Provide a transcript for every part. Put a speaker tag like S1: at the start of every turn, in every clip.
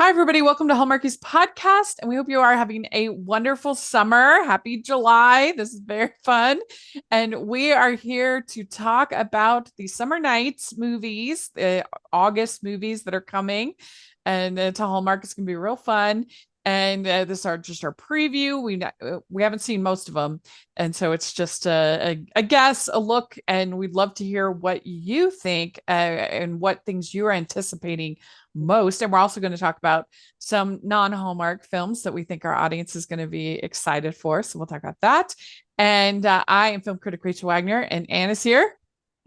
S1: Hi, everybody. Welcome to Hallmarkies podcast. And we hope you are having a wonderful summer. Happy July. This is very fun. And we are here to talk about the summer nights movies, the August movies that are coming. And to Hallmark, it's going to be real fun. And this is just our preview. We haven't seen most of them, and so it's just a guess, a look, and we'd love to hear what you think and what things you're anticipating most. And we're also going to talk about some non-Hallmark films that we think our audience is going to be excited for. So we'll talk about that. And I am film critic Rachel Wagner, and Anne is here.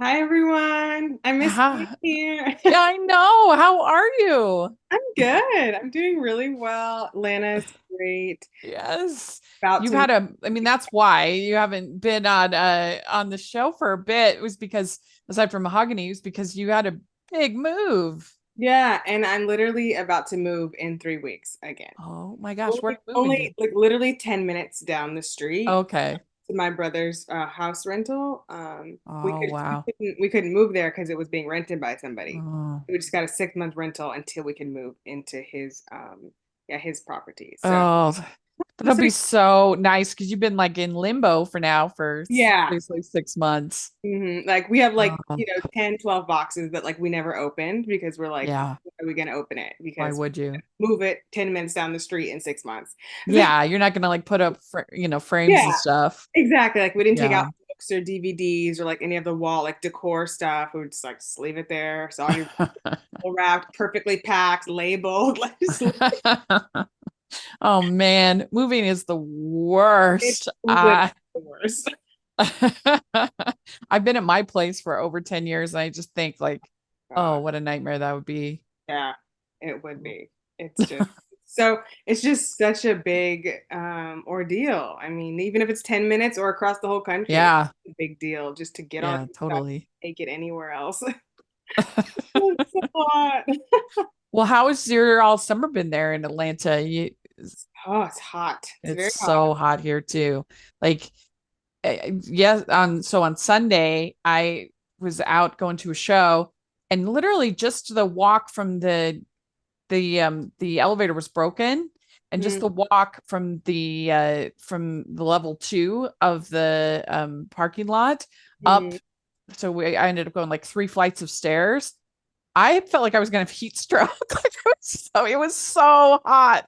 S2: Hi everyone. I miss being
S1: Yeah,
S2: here.
S1: I know. How are you?
S2: I'm good. I'm doing really well. Lana's great.
S1: Yes.
S2: About
S1: You've
S2: to
S1: had I mean, that's why you haven't been on the show for a bit. It was because aside from Mahogany, it was because you had a big move.
S2: Yeah, and I'm literally about to move in 3 weeks again.
S1: Oh my gosh, where are
S2: Only,
S1: you moving to?
S2: only like literally 10 minutes down the street
S1: Okay.
S2: to my brother's house rental.
S1: Oh wow.
S2: We couldn't move there because it was being rented by somebody.
S1: Oh.
S2: We just got a 6 month rental until we can move into his property. So
S1: Oh,
S2: I'm
S1: that'll
S2: so
S1: be so nice because you've been like in limbo for now for
S2: yeah.
S1: basically 6 months.
S2: Like we have
S1: Oh,
S2: 10, 12 boxes that like we never opened because we're like,
S1: yeah.
S2: when are we gonna open it?
S1: Why
S2: Because
S1: would you?
S2: move it 10 minutes down the street in 6 months.
S1: Yeah, you're not gonna like put up frames and
S2: Yeah,
S1: stuff.
S2: exactly. Like we didn't take out
S1: Yeah.
S2: books or DVDs or like any of the wall like decor stuff. We would just leave it there. So all your wrapped, perfectly packed, labeled. Like just
S1: Oh man, moving is the
S2: it's
S1: worst.
S2: literally the worst.
S1: I've been at my place for over 10 years and I just think like, oh,
S2: God.
S1: what a nightmare that would be.
S2: Yeah, it would be. It's just so it's just such a big ordeal. I mean, even if it's 10 minutes or across the whole country,
S1: Yeah.
S2: it's a big deal just to get all
S1: Yeah,
S2: your stuff,
S1: totally.
S2: take it anywhere else. It's a lot.
S1: Well, how has your all summer been there in Atlanta?
S2: Oh, it's hot. It's
S1: It's
S2: very hot.
S1: so hot here too. Like, yes, on Sunday, I was out going to a show and literally just the walk from the elevator was broken, and just
S2: Mm,
S1: the walk from the level two of the parking lot up.
S2: mm.
S1: So I ended up going like 3 flights of stairs. I felt like I was gonna have heat stroke. Like it was so hot.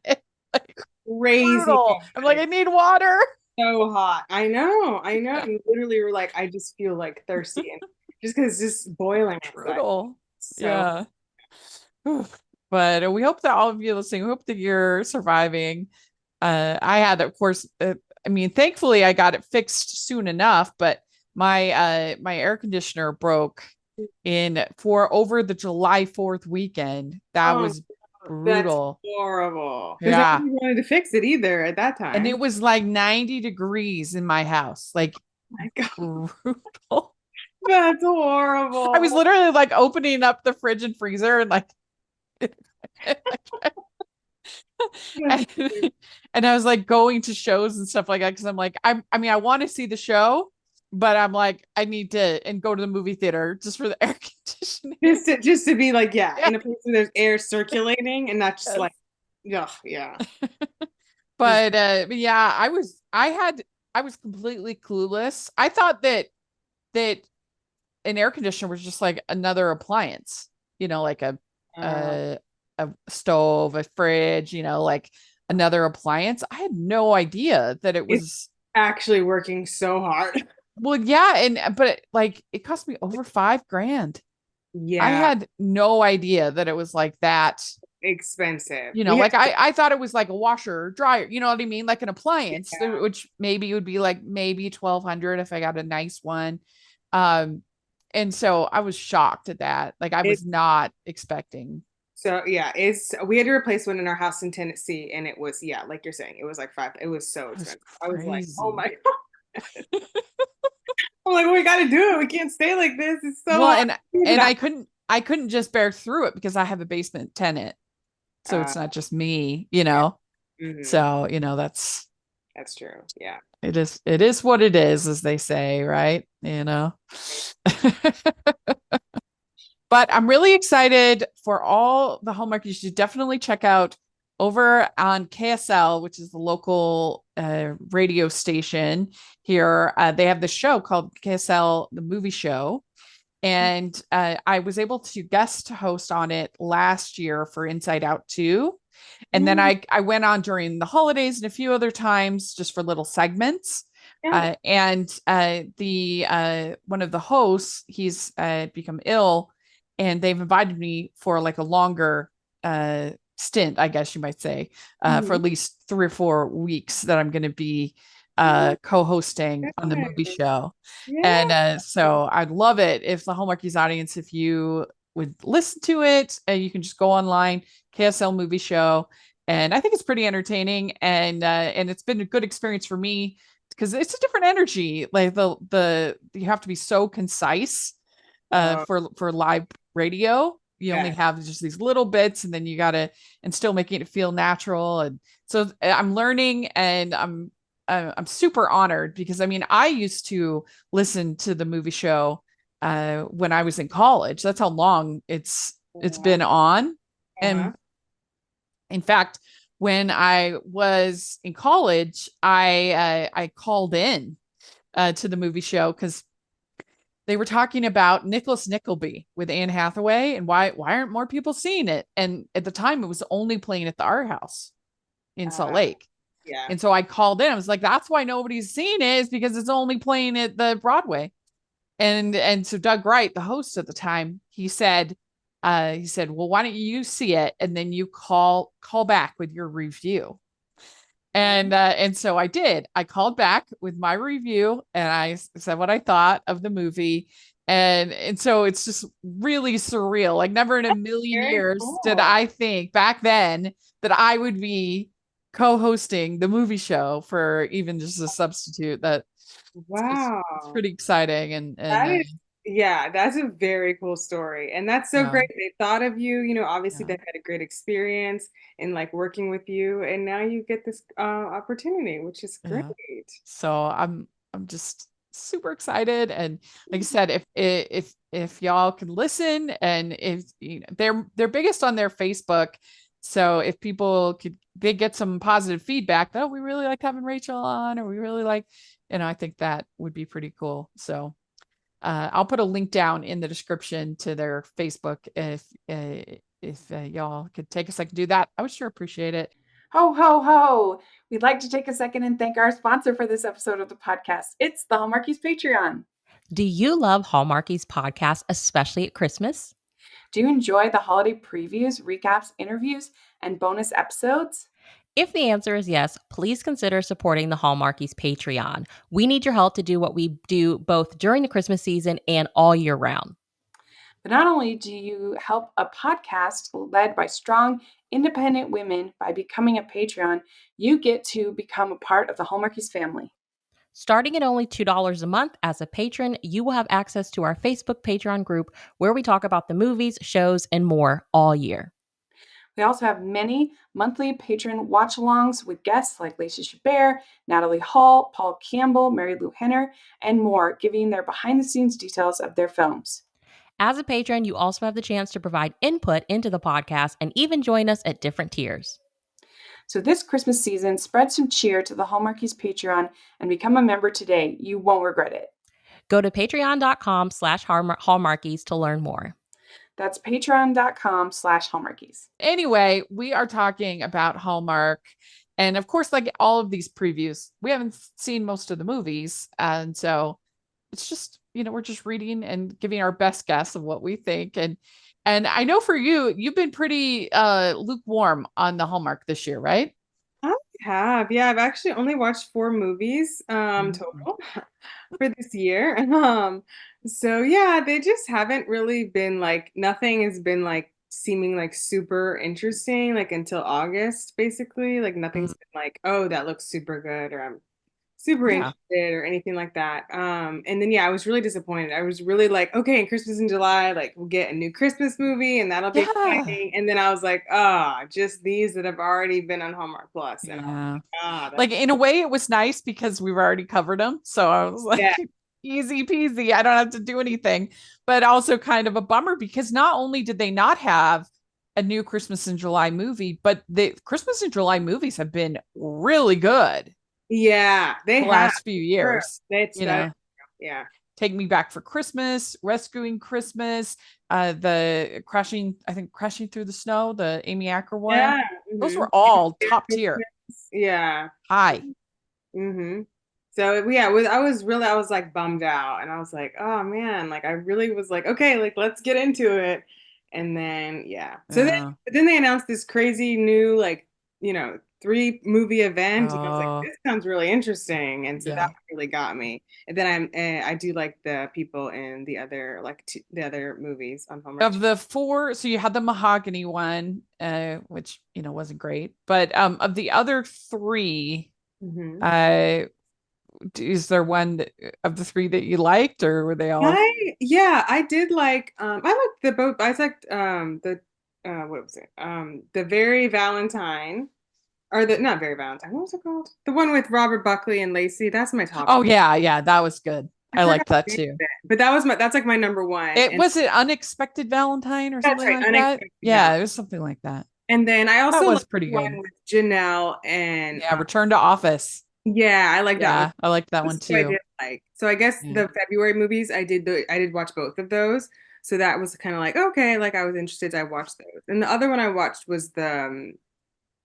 S1: Like
S2: Crazy
S1: brutal. I'm like,
S2: hot.
S1: I need water.
S2: So hot. I know. I know. You literally were like, I just feel like thirsty and just because it's just boiling outside.
S1: Brutal.
S2: So
S1: Yeah. Oof. But we hope that all of you listening, we hope that you're surviving. I had, of course, I mean, thankfully I got it fixed soon enough, but my air conditioner broke in for over the July 4th weekend. That
S2: oh,
S1: was
S2: that's
S1: brutal.
S2: horrible. Because
S1: Yeah.
S2: nobody wanted to fix it either at that
S1: And
S2: time.
S1: it was like 90 degrees in my house, like
S2: My God,
S1: brutal.
S2: that's
S1: I was
S2: horrible.
S1: literally like opening up the fridge and freezer and like
S2: That's
S1: and, and I was like going to shows and stuff like that because I'm like, I mean, I want to see the show, but I'm like, I need to and go to the movie theater just for the air conditioning.
S2: just to be like, yeah,
S1: Yeah.
S2: in a place where there's air circulating and not just
S1: Yes.
S2: like, yeah, yeah. Just
S1: But yeah, I was completely clueless. I thought that an air conditioner was just like another appliance, like
S2: uh,
S1: a a stove, a fridge, like another appliance. I had no idea that it
S2: it's
S1: was.
S2: actually working so hard.
S1: Well, yeah, but like it cost me over 5 grand. I
S2: Yeah,
S1: had no idea that it was like that.
S2: expensive. We
S1: Like
S2: have,
S1: I thought it was like a washer or dryer, you know what I mean? Like an appliance,
S2: yeah.
S1: which maybe would be like maybe 1,200 if I got a nice one. Um, and so I was shocked at that. Like I was
S2: It's
S1: not expecting.
S2: so yeah, it's we had to replace one in our house in Tennessee, and it was yeah, like you're saying, it was like five. It was so
S1: It was
S2: expensive. I was like, oh
S1: crazy.
S2: my God. I'm like, we got to do it. We can't stay like this. It's so
S1: Well,
S2: hard.
S1: and I couldn't just bear through it because I have a basement tenant. So
S2: Uh,
S1: it's not just me.
S2: mhm.
S1: So,
S2: That's true. Yeah.
S1: it is what it is, as they say, right? But I'm really excited for all the Hallmark. You should definitely check out over on KSL, which is the local radio station here. They have the show called KSL, the movie show. And I was able to guest host on it last year for Inside Out 2. And then
S2: Mm,
S1: I went on during the holidays and a few other times just for little segments.
S2: yeah.
S1: And the one of the hosts, he's become ill, and they've invited me for like a longer stint, I guess you might say, for
S2: Mhm.
S1: at least 3 or 4 weeks that I'm going to be
S2: Oh,
S1: co-hosting on the movie
S2: good.
S1: show.
S2: Yeah.
S1: And so I'd love it if the Hallmarkies audience, if you would listen to it, and you can just go online, KSL movie show. And I think it's pretty entertaining, and it's been a good experience for me because it's a different energy. Like the you have to be so concise
S2: Oh,
S1: for live radio. You only
S2: yeah.
S1: have just these little bits, and then you gotta and still making it feel natural. And so I'm learning, and I'm super honored because I mean I used to listen to the movie show when I was in college. That's how long it's
S2: Wow.
S1: been on.
S2: Uh-huh.
S1: And in fact, when I was in college, I called in to the movie show because they were talking about Nicholas Nickleby with Anne Hathaway and why aren't more people seeing it? And at the time, it was only playing at the Art House in Salt
S2: Uh,
S1: Lake.
S2: yeah.
S1: And so I called in. I was like, that's why nobody's seeing it, is because it's only playing at the Broadway. And so Doug Wright, the host at the time, he said, well, why don't you see it and then you call back with your review. And so I did. I called back with my review and I said what I thought of the movie. And so it's just really surreal. Like never in a million
S2: Very
S1: years did
S2: cool.
S1: I think back then that I would be co-hosting the movie show for even just a substitute. That it's
S2: Wow.
S1: pretty exciting.
S2: That is, yeah, that's a very cool story. And that's so
S1: Yeah,
S2: great. They thought of you, obviously
S1: yeah.
S2: they've had a great experience in like working with you. And now you get this opportunity, which is great.
S1: Yeah. So I'm just super excited. And like I said, if y'all can listen, and if you know they're biggest on their Facebook. So if people could they get some positive feedback, oh, we really like having Rachel on, or we really like, I think that would be pretty cool. So I'll put a link down in the description to their Facebook if y'all could take a second to do that. I would sure appreciate it.
S3: Ho, ho, ho! We'd like to take a second and thank our sponsor for this episode of the podcast. It's the Hallmarkies Patreon.
S4: Do you love Hallmarkies podcast, especially at Christmas?
S3: Do you enjoy the holiday previews, recaps, interviews, and bonus episodes?
S4: If the answer is yes, please consider supporting the Hallmarkies Patreon. We need your help to do what we do both during the Christmas season and all year round.
S3: But not only do you help a podcast led by strong, independent women by becoming a Patreon, you get to become a part of the Hallmarkies family.
S4: Starting at only $2 a month as a patron, you will have access to our Facebook Patreon group where we talk about the movies, shows, and more all year.
S3: We also have many monthly patron watch-alongs with guests like Lacey Chabert, Natalie Hall, Paul Campbell, Mary Lou Henner, and more, giving their behind-the-scenes details of their films.
S4: As a patron, you also have the chance to provide input into the podcast and even join us at different tiers.
S3: So this Christmas season, spread some cheer to the Hallmarkies Patreon and become a member today. You won't regret it.
S4: Go to patreon.com/Hallmarkies to learn more.
S3: That's patreon.com/Hallmarkies.
S1: Anyway, we are talking about Hallmark. And of course, like all of these previews, we haven't seen most of the movies. And so it's just, we're just reading and giving our best guess of what we think. And I know for you, you've been pretty lukewarm on the Hallmark this year, right?
S2: I have. Yeah, I've actually only watched 4 movies
S1: Mhm.
S2: total for this year. So yeah, they just haven't really been like nothing has been like seeming like super interesting like until August basically. Like
S1: Mm,
S2: nothing's been like, oh, that looks super good or I'm super
S1: yeah.
S2: interested or anything like that. And then yeah, I was really disappointed. I was really like, okay, in Christmas in July, like we'll get a new Christmas movie and that'll be
S1: Yeah.
S2: exciting. And then I was like, ah, just these that have already been on Hallmark Plus. And I was
S1: Yeah.
S2: like, ah,
S1: Like
S2: that's
S1: in a way, it was nice because we've already covered them. So I was like,
S2: yeah,
S1: easy peasy. I don't have to do anything, but also kind of a bummer because not only did they not have a new Christmas in July movie, but the Christmas in July movies have been really good
S2: Yeah, they
S1: the
S2: have.
S1: last few
S2: Sure.
S1: years.
S2: That's
S1: You
S2: that.
S1: know,
S2: Yeah.
S1: Take Me Back for Christmas, Rescuing Christmas, the Crashing Through the Snow, the Amy Acker one.
S2: Yeah.
S1: Those
S2: Hmm.
S1: were all top tier.
S2: Yeah.
S1: High.
S2: Hmm. So yeah, I was like bummed out, and I was like, oh man, like I really was like, okay, like let's get into it. And then yeah,
S1: Yeah.
S2: but then they announced this crazy new like 3 movie event, and I was like,
S1: Oh,
S2: this sounds really interesting, and so that
S1: yeah.
S2: really got me. And then I do like the people in the other the other movies on Hallmark.
S1: Of the four, so you had the mahogany one, which wasn't great, but of the other three,
S2: Hmm.
S1: uh, is there one of the three that you liked, or were they all?
S2: I did like I liked the both. I liked the what was it? The Very Valentine, or the not Very Valentine. What was it called? The one with Robert Buckley and Lacey. That's my top.
S1: Oh yeah, yeah, that was good.
S2: I
S1: I
S2: forgot
S1: liked that
S2: the name
S1: too.
S2: of it, but that's like my number one.
S1: It
S2: And
S1: was it Unexpected Valentine or
S2: that's
S1: something
S2: right,
S1: like that.
S2: Unexpected
S1: Yeah,
S2: Valentine.
S1: it was something like that.
S2: And then I
S1: That
S2: also
S1: was
S2: like
S1: pretty
S2: the
S1: good.
S2: one with Janelle and
S1: Yeah, Return to Office.
S2: yeah, I like that one.
S1: Yeah, I liked that one
S2: Those two I
S1: too.
S2: did like. So I guess
S1: Yeah.
S2: the February movies I did watch both of those. So that was kind of like okay, like I was interested. I watched those. And the other one I watched was the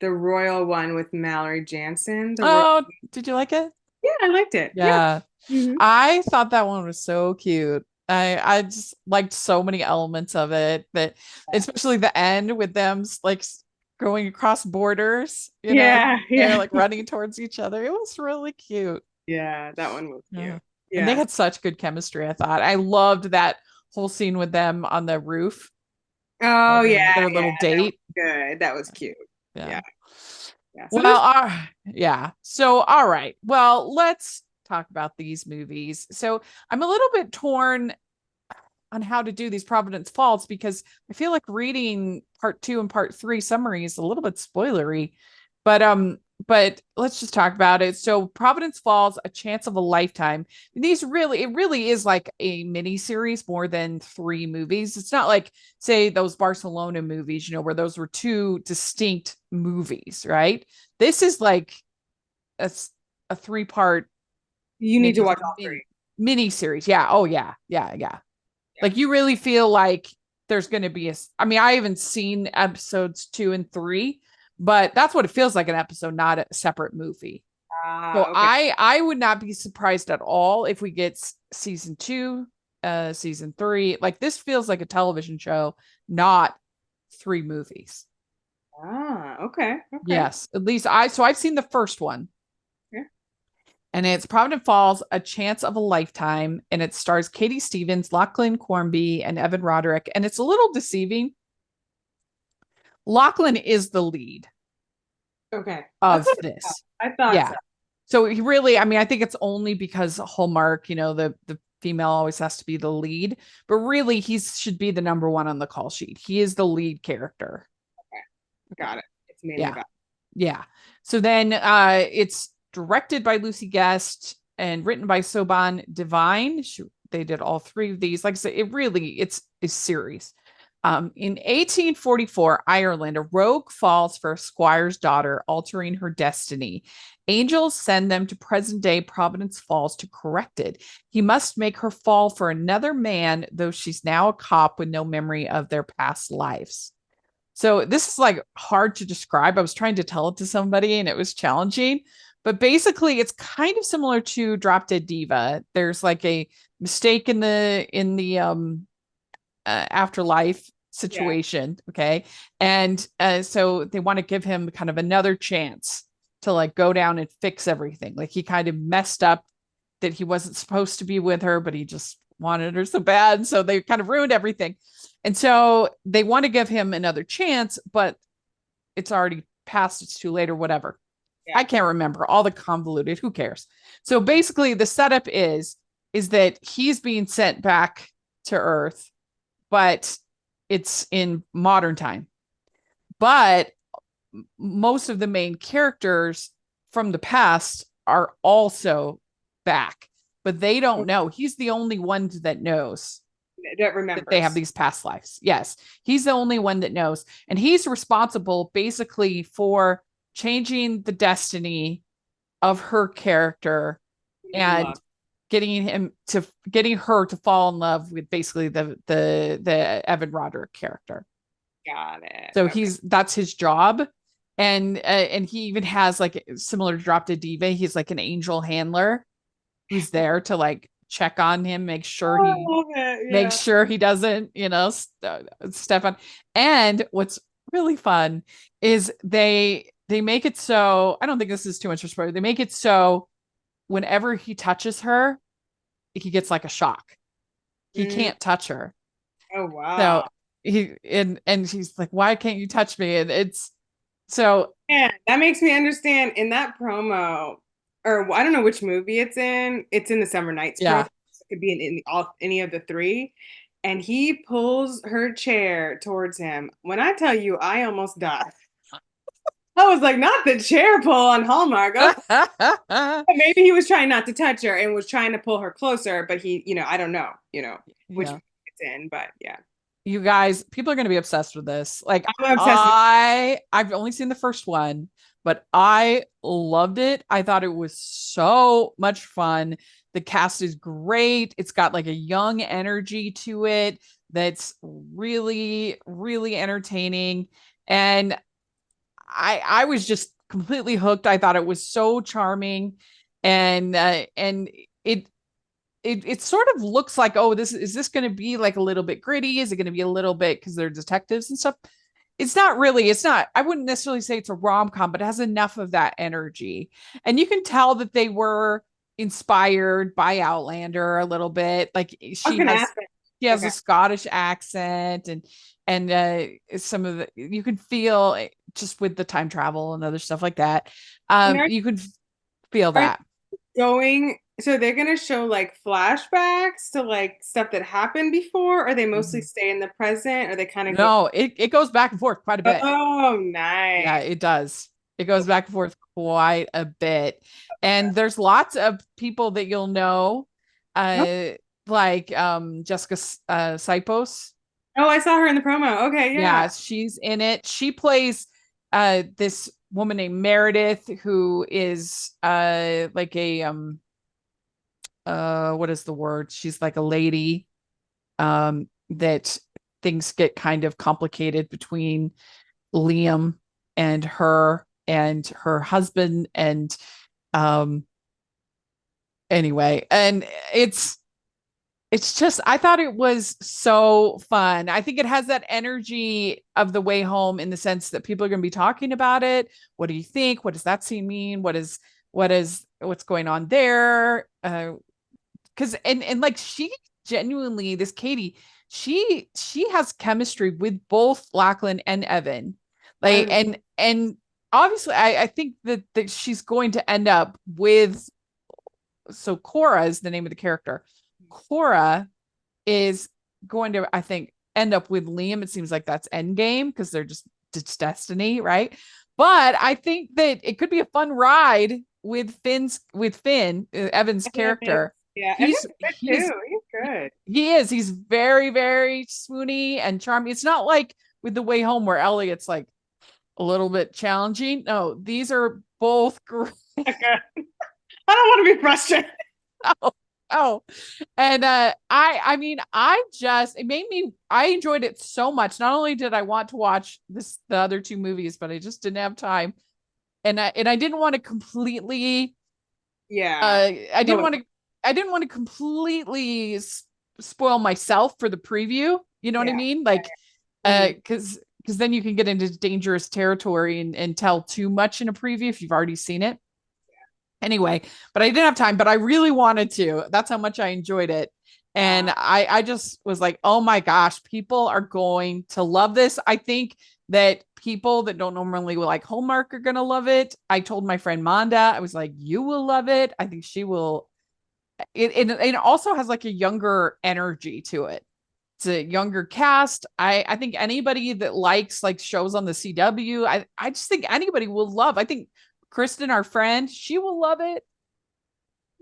S2: Royal one with Mallory Jansen. The Royal,
S1: Oh, did you like it?
S2: yeah, I liked it. Yeah.
S1: Yeah.
S2: Hmm.
S1: I thought that one was so cute. I just liked so many elements of it, that especially the end with them like going across borders,
S2: Yeah,
S1: they're
S2: yeah.
S1: like running towards each other. It was really cute.
S2: Yeah, that one was
S1: Yeah.
S2: cute.
S1: And they
S2: Yeah.
S1: had such good chemistry, I thought. I loved that whole scene with them on the roof,
S2: Oh yeah,
S1: their
S2: yeah.
S1: little
S2: That was
S1: date.
S2: good. That was cute.
S1: Yeah.
S2: Yeah. Yeah. So
S1: Well,
S2: there's
S1: yeah. So, all right. Well, let's talk about these movies. So, I'm a little bit torn on how to do these Providence Falls because I feel like reading part 2 and part 3 summary is a little bit spoilery. But let's just talk about it. So Providence Falls, A Chance of a Lifetime. It really is like a mini series more than 3 movies. It's not like, say, those Barcelona movies, where those were 2 distinct movies, right? This is like a 3-part
S2: you need to watch all three.
S1: mini series. Yeah. Oh yeah. Yeah. Yeah. Like you really feel like there's going to be I mean, I haven't seen episodes 2 and 3, but that's what it feels like, an episode, not a separate movie. So
S2: Okay.
S1: I would not be surprised at all if we get season 2, season 3. Like this feels like a television show, not 3 movies.
S2: Okay. Okay.
S1: Yes, at least I've seen the first one.
S2: Yeah.
S1: And it's Providence Falls, A Chance of a Lifetime. And it stars Katie Stevens, Lachlan Cornby, and Evan Roderick. And it's a little deceiving. Lachlan is the lead
S2: Okay.
S1: of
S2: That's what
S1: this.
S2: I thought
S1: Yeah.
S2: so.
S1: So he really, I mean, I think it's only because Hallmark, the female always has to be the lead. But really, he should be the number one on the call sheet. He is the lead character.
S2: Okay. Got it. It's mainly
S1: Yeah.
S2: about.
S1: Yeah. So then it's directed by Lucy Guest and written by Soban Devine. They did all 3 of these. Like I said, it's a series. In 1844, Ireland, a rogue falls for a squire's daughter, altering her destiny. Angels send them to present-day Providence Falls to correct it. He must make her fall for another man, though she's now a cop with no memory of their past lives. So this is like hard to describe. I was trying to tell it to somebody and it was challenging, but basically it's kind of similar to Drop Dead Diva. There's like a mistake in the afterlife situation, okay? And so they want to give him kind of another chance to like go down and fix everything. Like he kind of messed up, that he wasn't supposed to be with her, but he just wanted her so bad. So they kind of ruined everything. And so they want to give him another chance, but it's already past, it's too late or whatever. Yeah. I can't remember all the convoluted, who cares? So basically the setup is that he's being sent back to Earth, but it's in modern time. But most of the main characters from the past are also back. but they don't know. He's the only one that knows
S2: That remembers
S1: that they have these past lives. Yes, he's the only one that knows, and he's responsible basically for changing the destiny of her character and
S2: love.
S1: getting her to fall in love with basically the Evan Roderick character.
S2: Got it.
S1: So
S2: Okay.
S1: that's his job. And he even has like similar to Drop Dead Diva, he's like an angel handler who's there to like check on him, make sure
S2: Oh, I love it. Yeah.
S1: make sure he doesn't, step on. And what's really fun is they make it so, I don't think this is too much for spoiler. They make it so whenever he touches her, he gets like a shock. He can't touch her.
S2: Oh wow.
S1: So and she's like, why can't you touch me? And it's so
S2: yeah, that makes me understand in that promo, or I don't know which movie it's in. It's in the Summer Nights
S1: yeah.
S2: promo. It could be in any of the three. And he pulls her chair towards him. When I tell you, I almost died. I was like, not the chair pull on Hallmark. Oh, maybe he was trying not to touch her and was trying to pull her closer, but he, I don't know, which it's in, but yeah.
S1: You guys, people are going to be obsessed with this. Like
S2: I'm obsessed
S1: I've only seen the first one, but I loved it. I thought it was so much fun. The cast is great. It's got like a young energy to it that's really, really entertaining. And I was just completely hooked. I thought it was so charming, and it sort of looks like, oh, is this going to be like a little bit gritty? Is it going to be a little bit because they're detectives and stuff? It's not really. It's not. I wouldn't necessarily say it's a rom-com, but it has enough of that energy, and you can tell that they were inspired by Outlander a little bit. Like she has a Scottish accent, and some of the you can feel just with the time travel and other stuff like that. You can feel that
S2: so they're gonna show like flashbacks to like stuff that happened before, or they mostly stay in the present, or they kind of
S1: no, it goes back and forth quite a bit.
S2: Oh, nice.
S1: Yeah, it does. It goes back and forth quite a bit, and there's lots of people that you'll know, like Jessica Sipos.
S2: Oh, I saw her in the promo. Okay, yeah.
S1: She's in it. She plays this woman named Meredith, who is like a what is the word? She's like a lady that things get kind of complicated between Liam and her husband, and anyway, and it's just, I thought it was so fun. I think it has that energy of The Way Home in the sense that people are going to be talking about it. What do you think? What does that scene mean? What's going on there? Because like she genuinely, this Katie, she has chemistry with both Lachlan and Evan. Like, and obviously I think that she's going to end up with, so Cora is the name of the character. Cora is going to, I think, end up with Liam. It seems like that's endgame because they're it's destiny, right? But I think that it could be a fun ride with Finn, Evan's character.
S2: Yeah, he's good.
S1: He is. He's very, very swoony and charming. It's not like with The Way Home where Elliot's like a little bit challenging. No, these are both great.
S2: I don't want to be frustrated.
S1: Oh, and I mean, I enjoyed it so much. Not only did I want to watch the other two movies, but I just didn't have time, and I didn't want to completely, I didn't want to completely spoil myself for the preview. You know what I mean? Like, because then you can get into dangerous territory and tell too much in a preview if you've already seen it. Anyway, but I didn't have time, but I really wanted to. That's how much I enjoyed it. And I just was like, oh my gosh, people are going to love this. I think that people that don't normally like Hallmark are going to love it. I told my friend Manda, I was like, you will love it. I think she will. It also has like a younger energy to it. It's a younger cast. I think anybody that likes like shows on the CW, I just think anybody will love. I think Kristen, our friend, she will love it.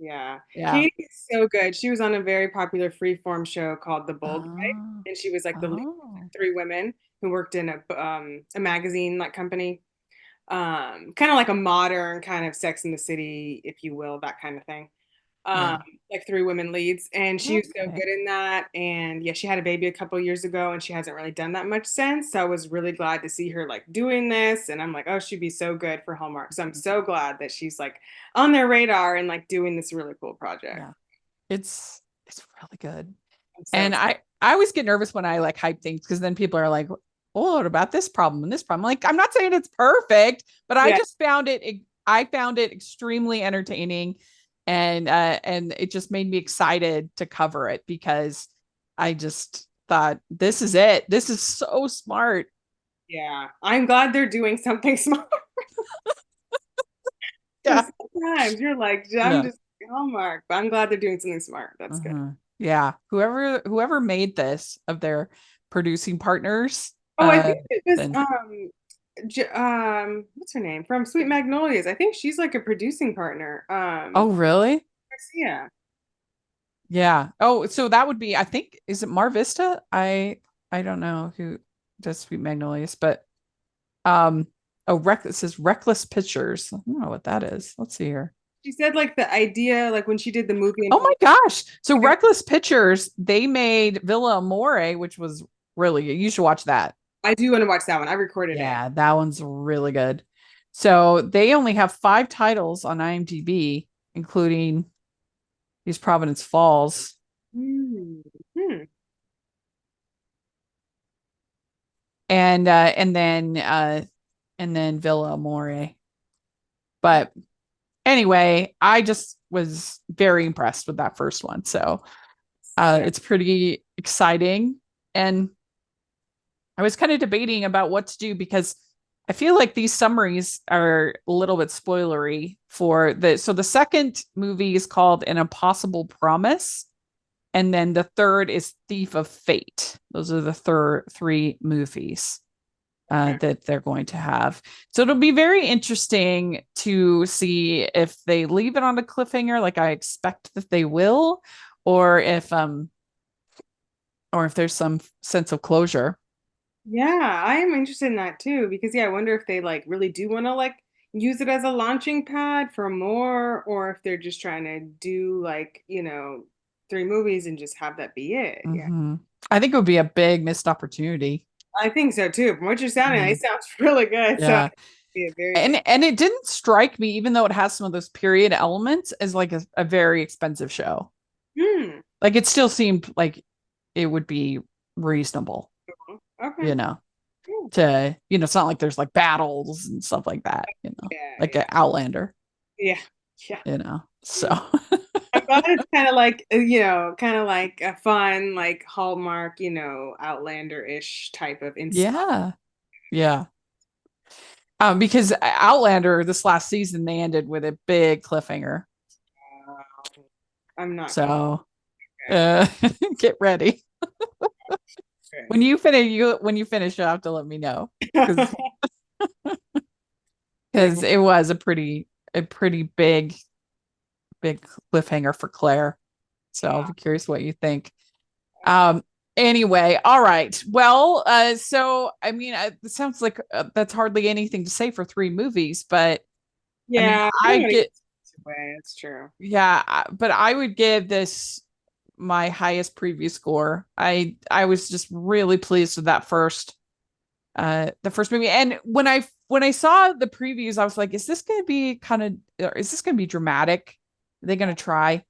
S2: Yeah.
S1: Yeah.
S2: Katie is so good. She was on a very popular freeform show called The Bold Wife,
S1: Oh.
S2: and she was like the lead
S1: Oh.
S2: of three women who worked in a magazine like company. Kind of like a modern kind of Sex in the City, if you will, that kind of thing. Um,
S1: Yeah.
S2: like three women leads, and she was so
S1: Okay.
S2: good in that. And yeah, she had a baby a couple years ago, and she hasn't really done that much since. So I was really glad to see her like doing this, and I'm like, oh, she'd be so good for Hallmark. So I'm so glad that she's like on their radar and like doing this really cool project.
S1: Yeah. It's really good.
S2: I'm so
S1: And
S2: excited.
S1: I always get nervous when I like hype things because then people are like, oh, what about this problem and this problem? Like, I'm not saying it's perfect, but I
S2: Yeah,
S1: just I found it extremely entertaining and it just made me excited to cover it because I just thought this is it. This is so smart.
S2: yeah. I'm glad they're doing something smart.
S1: Yeah.
S2: Because sometimes you're like, I'm
S1: Yeah.
S2: just Hallmark, but I'm glad they're doing something smart. That's good.
S1: Yeah. Whoever made this of their producing partners,
S2: Oh, I think it was
S1: then
S2: what's her name from Sweet Magnolias? I think she's like a producing partner.
S1: oh really?
S2: Garcia.
S1: Yeah. Oh, so that would be, I think, is it Mar Vista? I don't know who does Sweet Magnolias, but oh, it says Reckless Pictures. I don't know what that is. Let's see here.
S2: She said like the idea, like when she did the movie in
S1: Oh my gosh. So
S2: Hallmark.
S1: Reckless Pictures, they made Villa Amore, which was really good. You should watch that.
S2: I do want to watch that one. I recorded it.
S1: Yeah, that one's really good. So they only have 5 titles on IMDb, including these Providence Falls.
S2: Hmm. Hmm.
S1: And and then Villa Amore. But anyway, I just was very impressed with that first one. So
S2: Yeah.
S1: it's pretty exciting. And I was kind of debating about what to do because I feel like these summaries are a little bit spoilery for the second movie is called An Impossible Promise. And then the third is Thief of Fate. Those are the three movies
S2: Okay.
S1: that they're going to have. So it'll be very interesting to see if they leave it on a cliffhanger, like I expect that they will, or if there's some sense of closure.
S2: Yeah, I am interested in that too because yeah, I wonder if they like really do want to like use it as a launching pad for more, or if they're just trying to do like, three movies and just have that be it. Yeah.
S1: Mm-hmm. I think it would be a big missed opportunity.
S2: I think so too. From what you're sounding,
S1: Mhm.
S2: it sounds really good. So
S1: Yeah.
S2: yeah, very good.
S1: And it didn't strike me, even though it has some of those period elements, as like a very expensive show.
S2: Hmm.
S1: Like it still seemed like it would be reasonable,
S2: Okay.
S1: you know,
S2: Hmm.
S1: it's not like there's like battles and stuff like that,
S2: Yeah,
S1: like
S2: yeah,
S1: an Outlander,
S2: yeah, yeah.
S1: so
S2: I'm glad it's kind of like, kind of like a fun, like Hallmark, Outlander-ish type of insight.
S1: yeah, yeah. Because Outlander this last season they ended with a big cliffhanger,
S2: I'm not caught.
S1: so
S2: Okay.
S1: get ready.
S2: Okay.
S1: When you finish, you'll have to let me know because
S2: Like,
S1: it was a pretty big cliffhanger for Claire. So I'll be curious what you think. Um, anyway, all right. Well, so I mean, it sounds like that's hardly anything to say for 3 movies, but I mean,
S2: yeah, I
S1: I
S2: don't want to
S1: get,
S2: get away. It's true.
S1: yeah, but I would give this my highest preview score. I was just really pleased with that the first movie. And when I saw the previews, I was like, is this going to be is this going to be dramatic? Are they going to try,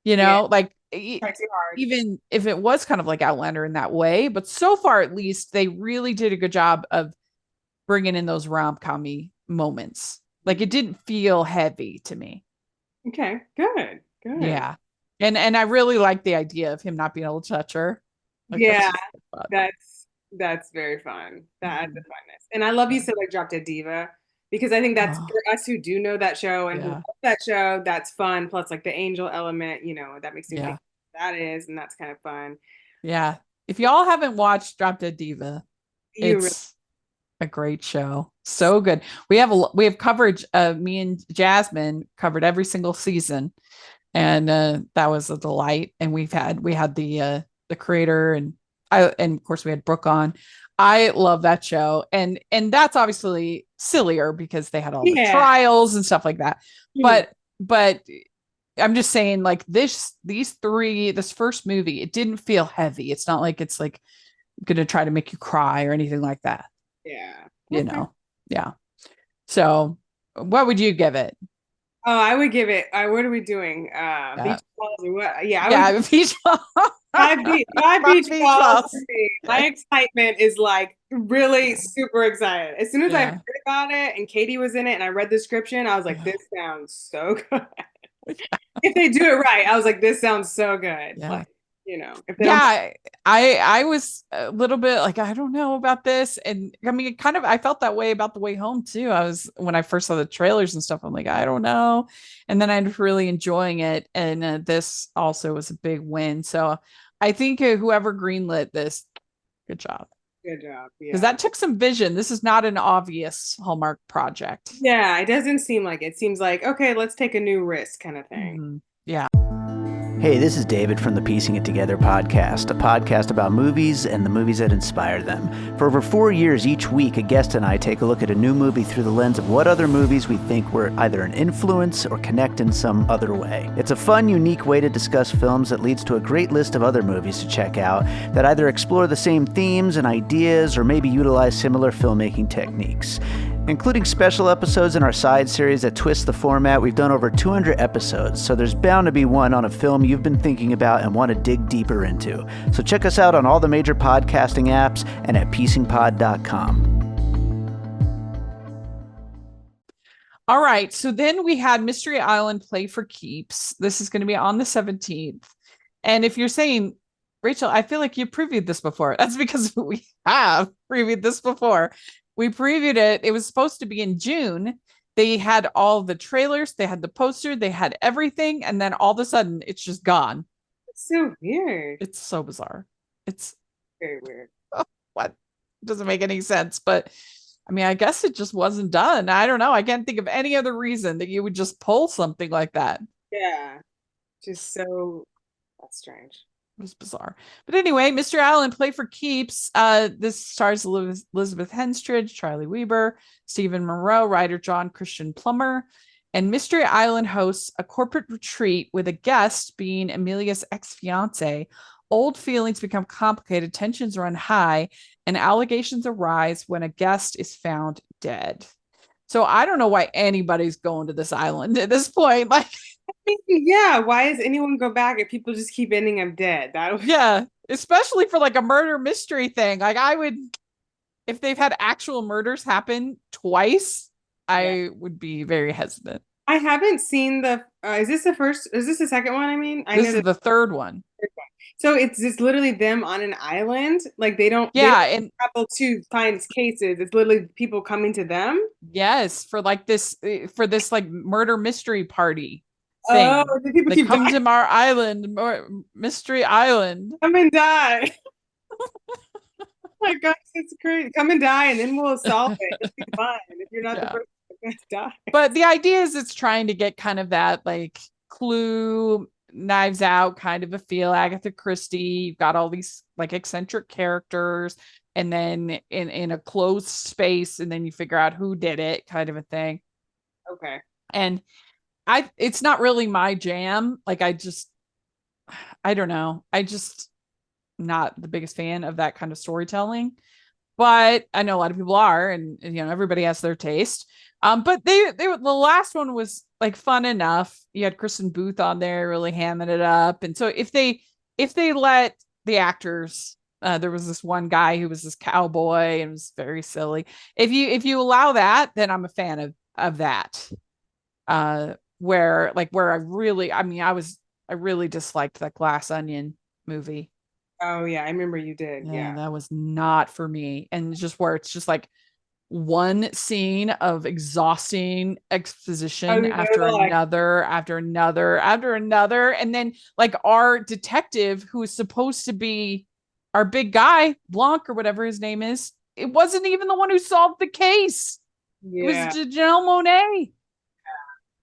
S2: Yeah,
S1: like
S2: try too hard.
S1: even if it was kind of like Outlander in that way, but so far at least they really did a good job of bringing in those rom-com moments. Like it didn't feel heavy to me.
S2: Okay, good, good.
S1: Yeah. And I really like the idea of him not being able to touch her. Like that's
S2: Yeah,
S1: just fun.
S2: that's very fun. That adds the funness. And I love you
S1: Yeah.
S2: said like Drop Dead Diva because I think that's
S1: Oh,
S2: for us who do know that show and who
S1: yeah.
S2: love that show, that's fun. Plus like the angel element, that makes me think
S1: Yeah.
S2: that is, and that's kind of fun.
S1: Yeah. If y'all haven't watched Drop Dead Diva,
S2: You really,
S1: it's a great show. So good. We have coverage. Me and Jasmine covered every single season. and that was a delight. And we had the creator, and of course we had Brooke on. I love that show, and that's obviously sillier because they had all the trials and stuff like that. But I'm just saying, like, this first movie, it didn't feel heavy. It's not like it's like gonna try to make you cry or anything like that.
S2: Yeah.
S1: You know. Yeah. So what would you give it?
S2: Oh, I would give it. What are we doing? Beach balls or what? Yeah, I would.
S1: Beach balls.
S2: Five beach
S1: Beach
S2: balls
S1: balls.
S2: for me. My excitement is like really super excited. As soon as I heard about it and Katie was in it and I read the description, I was like, this sounds so good. If they do it right, I was like, this sounds so good.
S1: Yeah.
S2: Like, if they don't.
S1: I was a little bit like, I don't know about this. And I mean, I felt that way about The Way Home too. When I first saw the trailers and stuff, I'm like, I don't know. And then I'm really enjoying it. And this also was a big win. So I think whoever greenlit this, good job.
S2: Good job. Yeah.
S1: Because that took some vision. This is not an obvious Hallmark project.
S2: Yeah, it doesn't seem like it. It seems like, okay, let's take a new risk kind of thing.
S1: Mm-hmm. Yeah.
S5: Hey, this is David from the Piecing It Together podcast, a podcast about movies and the movies that inspired them. For over 4 years each week, a guest and I take a look at a new movie through the lens of what other movies we think were either an influence or connect in some other way. It's a fun, unique way to discuss films that leads to a great list of other movies to check out that either explore the same themes and ideas or maybe utilize similar filmmaking techniques. Including special episodes in our side series that twist the format, we've done over 200 episodes, so there's bound to be one on a film you've been thinking about and want to dig deeper into. So check us out on all the major podcasting apps and at piecingpod.com.
S1: All right, so then we had Mystery Island Play for Keeps. This is going to be on the 17th. And if you're saying, Rachel, I feel like you previewed this before, that's because we have previewed this before. We previewed it. It was supposed to be in June. They had all the trailers, they had the poster, they had everything, and then all of a sudden it's just gone.
S2: It's so weird.
S1: It's so bizarre. It's
S2: very weird.
S1: What? It doesn't make any sense, but I mean, I guess it just wasn't done. I don't know. I can't think of any other reason that you would just pull something like that.
S2: Yeah. That's strange.
S1: It was bizarre. But anyway, Mr. Island Play for Keeps. This stars Elizabeth Henstridge, Charlie Weber, Stephen Moreau, writer John Christian Plummer. And Mystery Island hosts a corporate retreat with a guest being Amelia's ex-fiance. Old feelings become complicated, tensions run high, and allegations arise when a guest is found dead. So I don't know why anybody's going to this island at this point. Like,
S2: yeah, why does anyone go back if people just keep ending up dead?
S1: Yeah, especially for like a murder mystery thing. Like, I would, if they've had actual murders happen twice, I would be very hesitant.
S2: I haven't seen is this the second one? I mean,
S1: this is the third one.
S2: So it's just literally them on an island. Like they don't
S1: and
S2: travel to find cases. It's literally people coming to them.
S1: Yes, for this like murder mystery party thing.
S2: Oh, people keep
S1: come to our island, Mystery Island.
S2: Come and die. Oh my gosh, it's crazy. Come and die, and then we'll solve it. It'll be fine if you're not the person that's gonna die.
S1: But the idea is it's trying to get kind of that like Clue, Knives Out kind of a feel. Agatha Christie. You've got all these like eccentric characters, and then in a closed space, and then you figure out who did it, kind of a thing.
S2: Okay.
S1: And it's not really my jam. Like I don't know. I just not the biggest fan of that kind of storytelling, but I know a lot of people are, and everybody has their taste. But the last one was like fun enough. You had Kristen Booth on there really hamming it up. And so if they let the actors, there was this one guy who was this cowboy and it was very silly. If you allow that, then I'm a fan of that. Where I really disliked that Glass Onion movie.
S2: Oh yeah, I remember you did. Yeah,
S1: that was not for me. And just where it's just like one scene of exhausting exposition after another, and then like our detective, who is supposed to be our big guy, Blanc or whatever his name is, it wasn't even the one who solved the case. It was Janelle Monáe.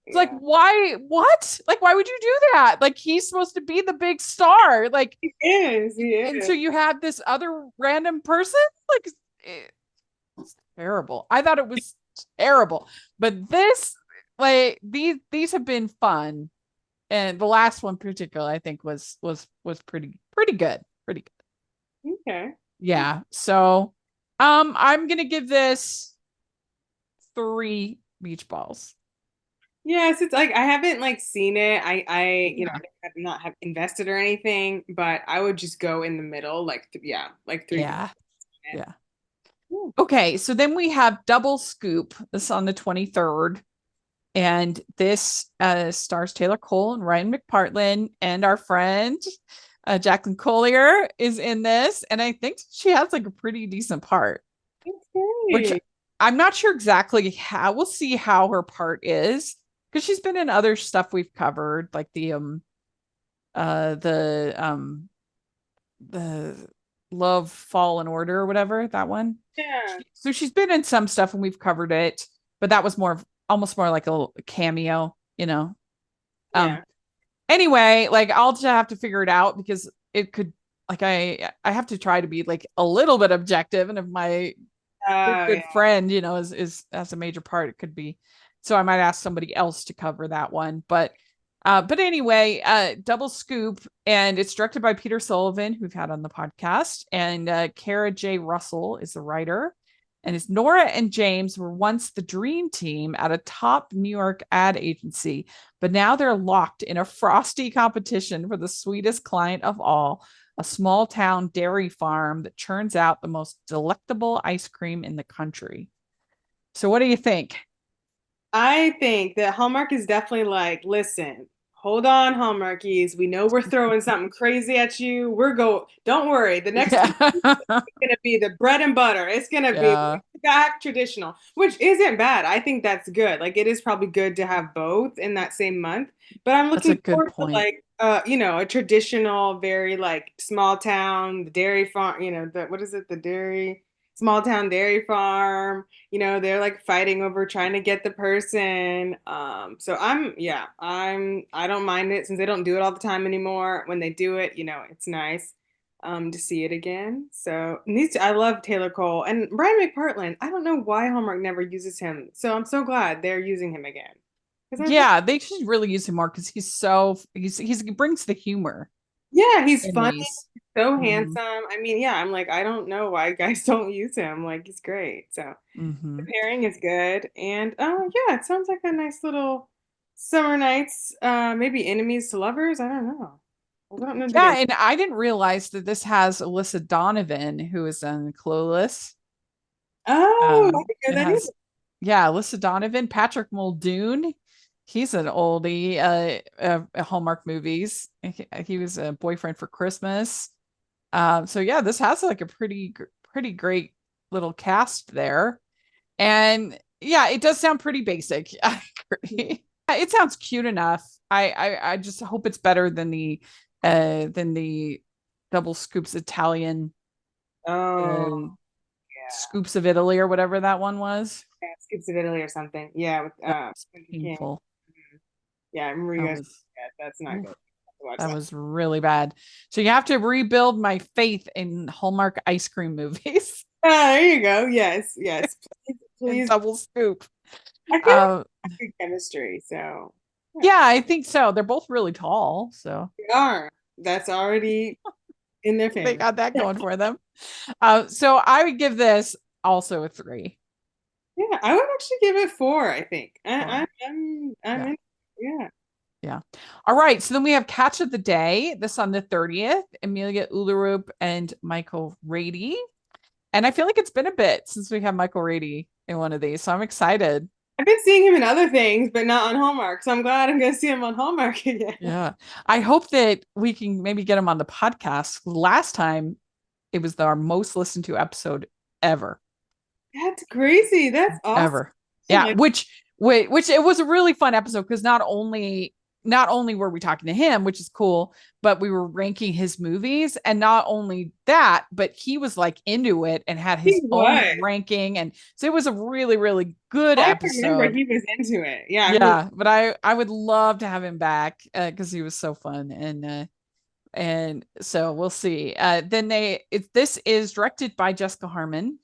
S1: It's like, why, what? Like, why would you do that? Like, he's supposed to be the big star. Like,
S2: He is.
S1: and so you have this other random person? Like, it's terrible. I thought it was terrible. But this, like, these have been fun. And the last one particularly, I think was pretty good. Pretty good.
S2: Okay.
S1: Yeah. So I'm gonna give this 3 beach balls.
S2: Yes, it's like I haven't like seen it. I have not have invested or anything, but I would just go in the middle, like like 3.
S1: Yeah. Yeah. Okay, so then we have Double Scoop. This is on the 23rd. And this stars Taylor Cole and Ryan McPartlin, and our friend Jacqueline Collier is in this. And I think she has like a pretty decent part. Which I'm not sure exactly how. We'll see how her part is, because she's been in other stuff we've covered, like the Love Fall in Order or whatever, that one.
S2: Yeah.
S1: So she's been in some stuff and we've covered it, but that was almost more like a cameo, you know.
S2: Yeah.
S1: Anyway, like I'll just have to figure it out, because it could, like, I have to try to be like a little bit objective, and if my good friend, you know, is as a major part, it could be. So I might ask somebody else to cover that one. But anyway, Double Scoop, and it's directed by Peter Sullivan, who we've had on the podcast, and Kara J. Russell is the writer. And it's Nora and James were once the dream team at a top New York ad agency, but now they're locked in a frosty competition for the sweetest client of all, a small town dairy farm that churns out the most delectable ice cream in the country. So what do you think?
S2: I think that Hallmark is definitely like, listen, hold on, Hallmarkies. We know we're throwing something crazy at you. Don't worry. The next is gonna be the bread and butter. It's gonna be back traditional, which isn't bad. I think that's good. Like, it is probably good to have both in that same month. But I'm looking forward to like a traditional, very like small town, the dairy farm, what is it? The dairy small town dairy farm, they're like fighting over trying to get the person. So I don't mind it, since they don't do it all the time anymore. When they do it, it's nice to see it again. So I love Taylor Cole and Brian McPartlin. I don't know why Hallmark never uses him. So I'm so glad they're using him again.
S1: Yeah, they should really use him more, because he brings the humor.
S2: Yeah, he's funny, so handsome. I mean, I'm like, I don't know why guys don't use him. Like, he's great. So the pairing is good. And it sounds like a nice little summer nights, maybe enemies to lovers. I don't know. I don't know.
S1: Yeah, and I didn't realize that this has Alyssa Donovan, who is on Clueless.
S2: Oh, I didn't know that either.
S1: Yeah, Alyssa Donovan, Patrick Muldoon. He's an oldie, Hallmark movies. He was a Boyfriend for Christmas. So yeah, this has like a pretty great little cast there. And yeah, it does sound pretty basic. I agree. It sounds cute enough. I just hope it's better than the Double Scoops Italian. Scoops of Italy or whatever that one was.
S2: Yeah, Scoops of Italy or something. Yeah, with
S1: painful.
S2: Yeah, I remember you guys. That's not good.
S1: That was really bad. So you have to rebuild my faith in Hallmark ice cream movies.
S2: There you go. Yes. Please.
S1: Double Scoop.
S2: I feel like good chemistry. So
S1: yeah, I think so. They're both really tall. So
S2: they are. That's already in their favor.
S1: They got that going for them. So I would give this also a 3.
S2: Yeah, I would actually give it 4. I think.
S1: Yeah. All right. So then we have Catch of the Day. This on the 30th. Amelia Ullerup and Michael Rady. And I feel like it's been a bit since we have Michael Rady in one of these, so I'm excited.
S2: I've been seeing him in other things, but not on Hallmark. So I'm glad I'm going to see him on Hallmark again.
S1: Yeah. I hope that we can maybe get him on the podcast. Last time, it was our most listened to episode ever.
S2: That's crazy. That's awesome.
S1: Ever. Yeah. Which it was a really fun episode, because not only not only were we talking to him, which is cool, but we were ranking his movies. And not only that, but he was like into it and had his
S2: He
S1: own
S2: was.
S1: ranking. And so it was a really, really good
S2: I remember
S1: episode.
S2: he was into it. Yeah.
S1: Yeah, but I would love to have him back because he was so fun. And so we'll see. Then this is directed by Jessica Harmon.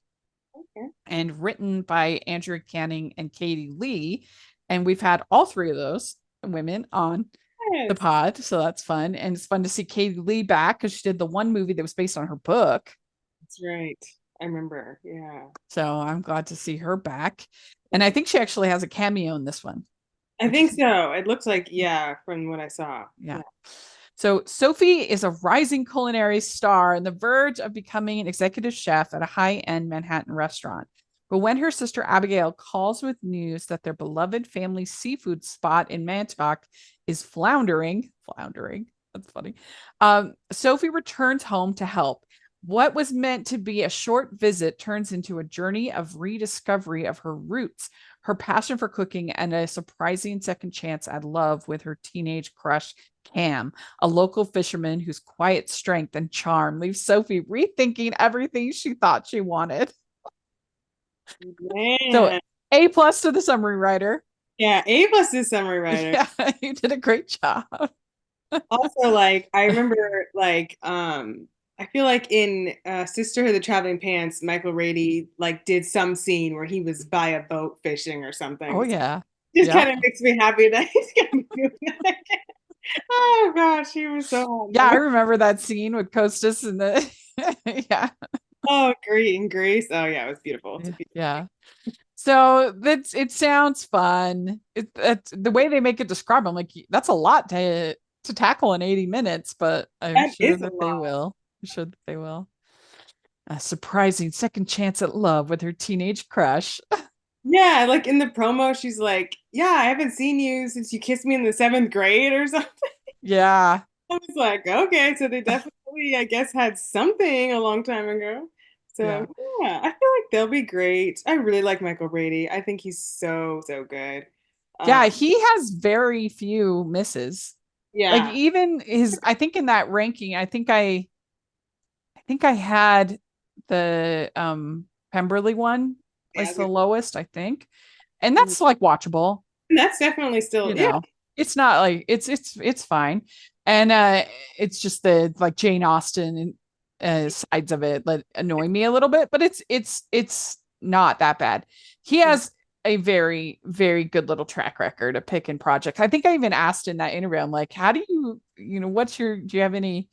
S2: Okay.
S1: And written by Andrea Canning and Katie Lee. And we've had all three of those women on the pod. So that's fun. And it's fun to see Katie Lee back because she did the one movie that was based on her book.
S2: That's right. I remember. Yeah.
S1: So I'm glad to see her back. And I think she actually has a cameo in this one.
S2: I think so. It looks like, yeah, from what I saw.
S1: Yeah. So Sophie is a rising culinary star on the verge of becoming an executive chef at a high-end Manhattan restaurant. But when her sister Abigail calls with news that their beloved family seafood spot in Montauk is floundering, that's funny, Sophie returns home to help. What was meant to be a short visit turns into a journey of rediscovery of her roots, her passion for cooking, and a surprising second chance at love with her teenage crush, Cam, a local fisherman whose quiet strength and charm leaves Sophie rethinking everything she thought she wanted.
S2: Man.
S1: So A+ to the summary writer.
S2: Yeah, A+ to summary writer.
S1: Yeah, you did a great job.
S2: Also, like, I remember, like, I feel like in Sisterhood of the Traveling Pants, Michael Rady like did some scene where he was by a boat fishing or something.
S1: Oh yeah.
S2: Just kind of makes me happy that he's gonna be doing that. Oh gosh, he was so hot.
S1: Yeah, I remember that scene with Costas and the yeah.
S2: Oh, great in Greece. Oh yeah, it was beautiful.
S1: Yeah. So it sounds fun. It's the way they make it describe. I'm like, that's a lot to tackle in 80 minutes, but I'm sure that they will. I'm sure that they will. A surprising second chance at love with her teenage crush.
S2: Yeah, like in the promo, she's like, "Yeah, I haven't seen you since you kissed me in the 7th grade or something."
S1: Yeah.
S2: I was like, okay, so they definitely, I guess, had something a long time ago. So yeah, I feel like they'll be great. I really like Michael Rady. I think he's so good.
S1: Yeah, he has very few misses.
S2: Yeah.
S1: Like even I think in that ranking, I think I had the Pemberley one was the lowest, I think. And that's like watchable.
S2: And that's definitely still,
S1: it's not like it's fine. And it's just the like Jane Austen sides of it that annoy me a little bit, but it's not that bad. He has a very, very good little track record of picking projects. I think I even asked in that interview, I'm like, how do you do you have any,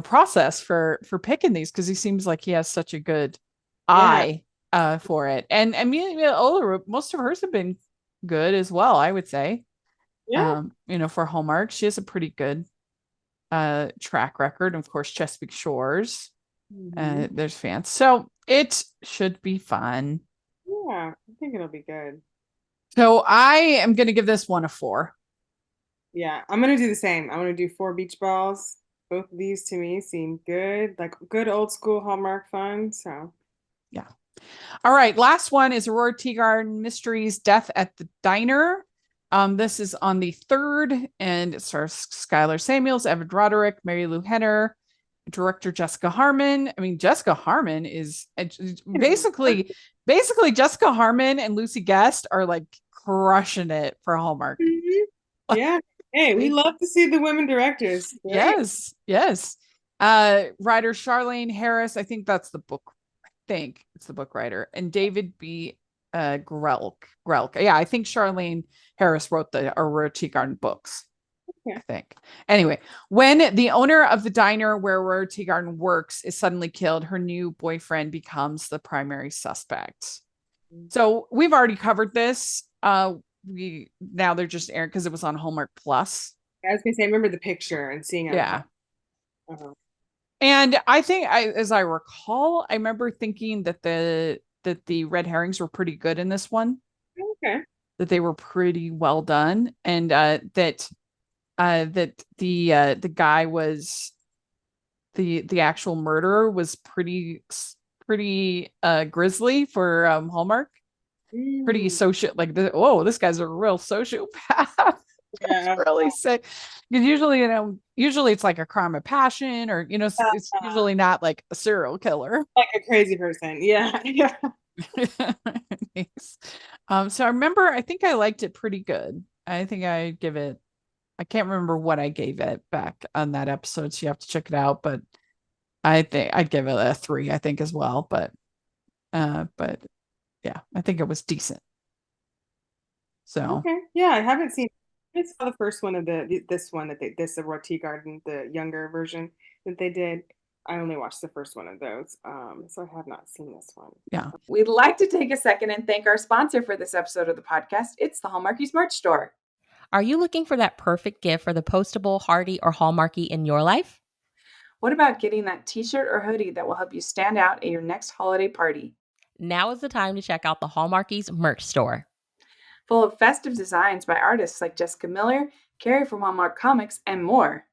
S1: process for picking these? Because he seems like he has such a good eye for it. And I mean, most of hers have been good as well, I would say.
S2: Yeah.
S1: For Hallmark, she has a pretty good track record. And of course, Chesapeake Shores. There's fans. So it should be fun.
S2: Yeah, I think it'll be good.
S1: So I am going to give this one a 4.
S2: Yeah, I'm going to do the same. I'm going to do 4 beach balls. Both of these to me seem good, like good old school Hallmark fun. So,
S1: yeah. All right. Last one is Aurora Teagarden Mysteries Death at the Diner. This is on the 3rd, and it stars Skylar Samuels, Evan Roderick, Mary Lou Henner, director Jessica Harmon. I mean, Jessica Harmon is basically Jessica Harmon and Lucy Guest are like crushing it for Hallmark.
S2: Yeah. Hey, we love to see the women directors.
S1: Right? Yes. Writer Charlene Harris. I think that's the book. I think it's the book writer. And David B. Grelk. Yeah, I think Charlene Harris wrote the Aurora Teagarden books. I think. Anyway, when the owner of the diner where Aurora Teagarden works is suddenly killed, her new boyfriend becomes the primary suspect. So we've already covered this. Now they're just airing because it was on Hallmark Plus.
S2: I was gonna say, I remember the picture and seeing it.
S1: Yeah. And I think as I recall, I remember thinking that the red herrings were pretty good in this one.
S2: Okay.
S1: That they were pretty well done, and that the guy was the actual murderer was pretty grisly for Hallmark. Pretty social, like this guy's a real sociopath.
S2: Yeah.
S1: That's really sick. Because usually it's like a crime of passion, or it's usually not like a serial killer.
S2: Like a crazy person. Yeah. Yeah.
S1: Nice. So I remember, I think I liked it pretty good. I think I can't remember what I gave it back on that episode, so you have to check it out. But I think I'd give it a 3, I think, as well. But yeah, I think it was decent. So
S2: Okay. Yeah, I haven't seen. I saw the first one of this one that this Aurora Tea Garden, the younger version that they did. I only watched the first one of those, so I have not seen this one.
S1: yeah.
S3: We'd like to take a second and thank our sponsor for this episode of the podcast. It's the Hallmarkies merch store.
S4: Are you looking for that perfect gift for the postable, Hardy, or Hallmarky in your life?
S3: What about getting that t-shirt or hoodie that will help you stand out at your next holiday party?
S4: Now is the time to check out the Hallmarkies merch store.
S3: Full of festive designs by artists like Jessica Miller, Carrie from Hallmark Comics, and more.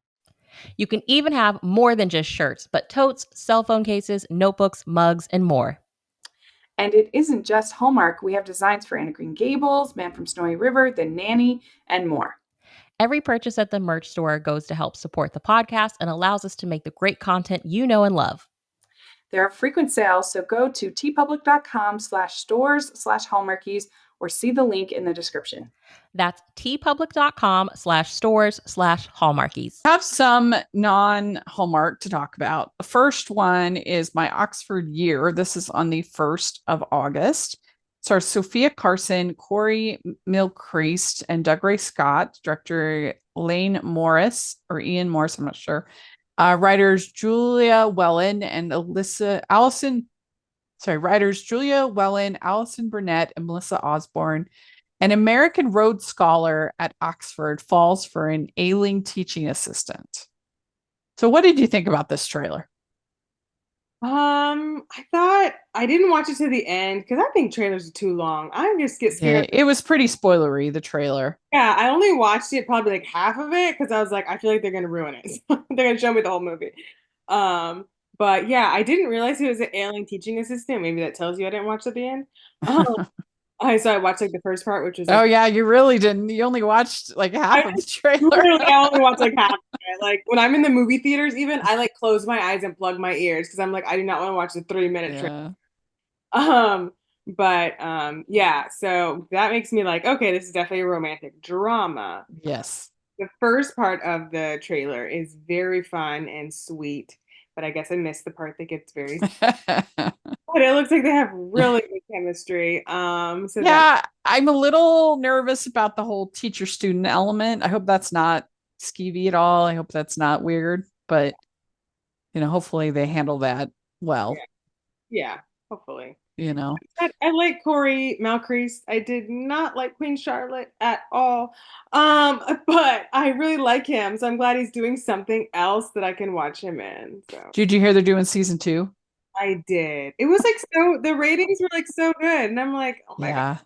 S4: You can even have more than just shirts, but totes, cell phone cases, notebooks, mugs, and more.
S3: And it isn't just Hallmark. We have designs for Anna Green Gables, Man from Snowy River, The Nanny, and more.
S4: Every purchase at the merch store goes to help support the podcast and allows us to make the great content you know and love.
S3: There are frequent sales, so go to tpublic.com/stores/Hallmarkies or see the link in the description.
S4: That's tpublic.com/stores/Hallmarkies.
S1: I have some non-Hallmark to talk about. The first one is my Oxford year. This is on the 1st of August. Stars Sophia Carson, Corey Milcreast, and Doug Ray Scott. Director Ian Morris, I'm not sure. Writers Julia Wellen, Allison Burnett, and Melissa Osborne. An American Rhodes Scholar at Oxford falls for an ailing teaching assistant. So what did you think about this trailer?
S2: I thought I didn't watch it to the end because I think trailers are too long. I just get
S1: Yeah,
S2: scared.
S1: it was pretty spoilery, the trailer.
S2: Yeah, I only watched it probably like half of it because I was like, I feel like they're gonna ruin it. They're gonna show me the whole movie. But yeah, I didn't realize he was an alien teaching assistant. Maybe that tells you I didn't watch at the end. So I watched like the first part, which was like,
S1: Oh yeah, you really didn't. You only watched like half of the trailer.
S2: literally, I only watched like half of it. Like when I'm in the movie theaters, even I like close my eyes and plug my ears because I'm like, I do not want to watch the 3-minute trailer. Yeah, so that makes me like, okay, this is definitely a romantic drama.
S1: Yes.
S2: The first part of the trailer is very fun and sweet, but I guess I missed the part that gets very but it looks like they have really good chemistry.
S1: Yeah, I'm a little nervous about the whole teacher student element. I hope that's not skeevy at all. I hope that's not weird, but hopefully they handle that well.
S2: Yeah, hopefully.
S1: I
S2: like Corey Malcrease. I did not like Queen Charlotte at all. But I really like him, so I'm glad he's doing something else that I can watch him in. So
S1: Did you hear they're doing season 2?
S2: I did. It was like the ratings were like so good, and I'm like, oh my God.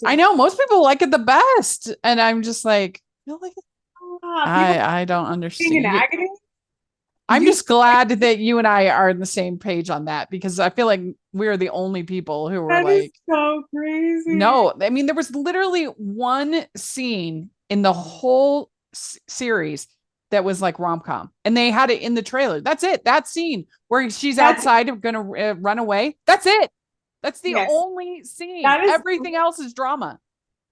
S1: I know most people like it the best, and I'm just like, really? I don't understand. I'm just glad that you and I are on the same page on that, because I feel like we're the only people who were like,
S2: so crazy.
S1: No, I mean, there was literally one scene in the whole series that was like rom-com, and they had it in the trailer. That's it. That scene where she's outside of gonna run away. That's it. That's the only scene. Everything else is drama.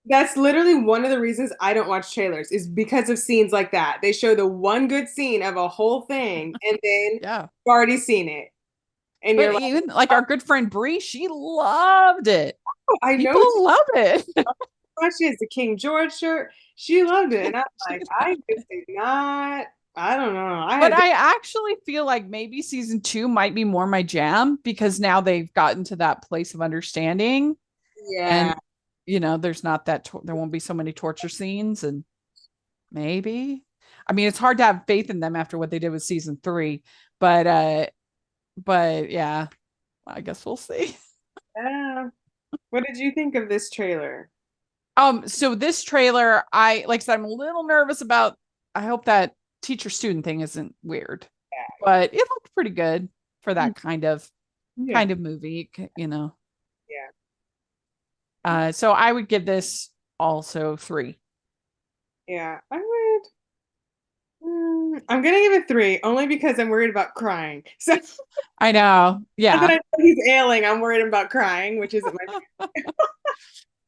S2: That's literally one of the reasons I don't watch trailers, is because of scenes like that. They show the one good scene of a whole thing, and then you've already seen it. And
S1: but even like our good friend Bree, she loved it.
S2: I know
S1: people love it.
S2: She has the King George shirt. She loved it, and I'm like, I just did not. I don't know.
S1: I actually feel like maybe season 2 might be more my jam, because now they've gotten to that place of understanding.
S2: Yeah.
S1: And there's not that there won't be so many torture scenes, and maybe. I mean, it's hard to have faith in them after what they did with season 3, but yeah, I guess we'll see.
S2: Yeah. What did you think of this trailer?
S1: So this trailer, like I said, I'm a little nervous about. I hope that teacher student thing isn't weird, but it looked pretty good for that kind of movie,
S2: Yeah.
S1: So I would give this also 3.
S2: Yeah, I would. I'm gonna give it 3, only because I'm worried about crying. So
S1: I know.
S2: not that
S1: Yeah.
S2: I know he's ailing, I'm worried about crying, which isn't my.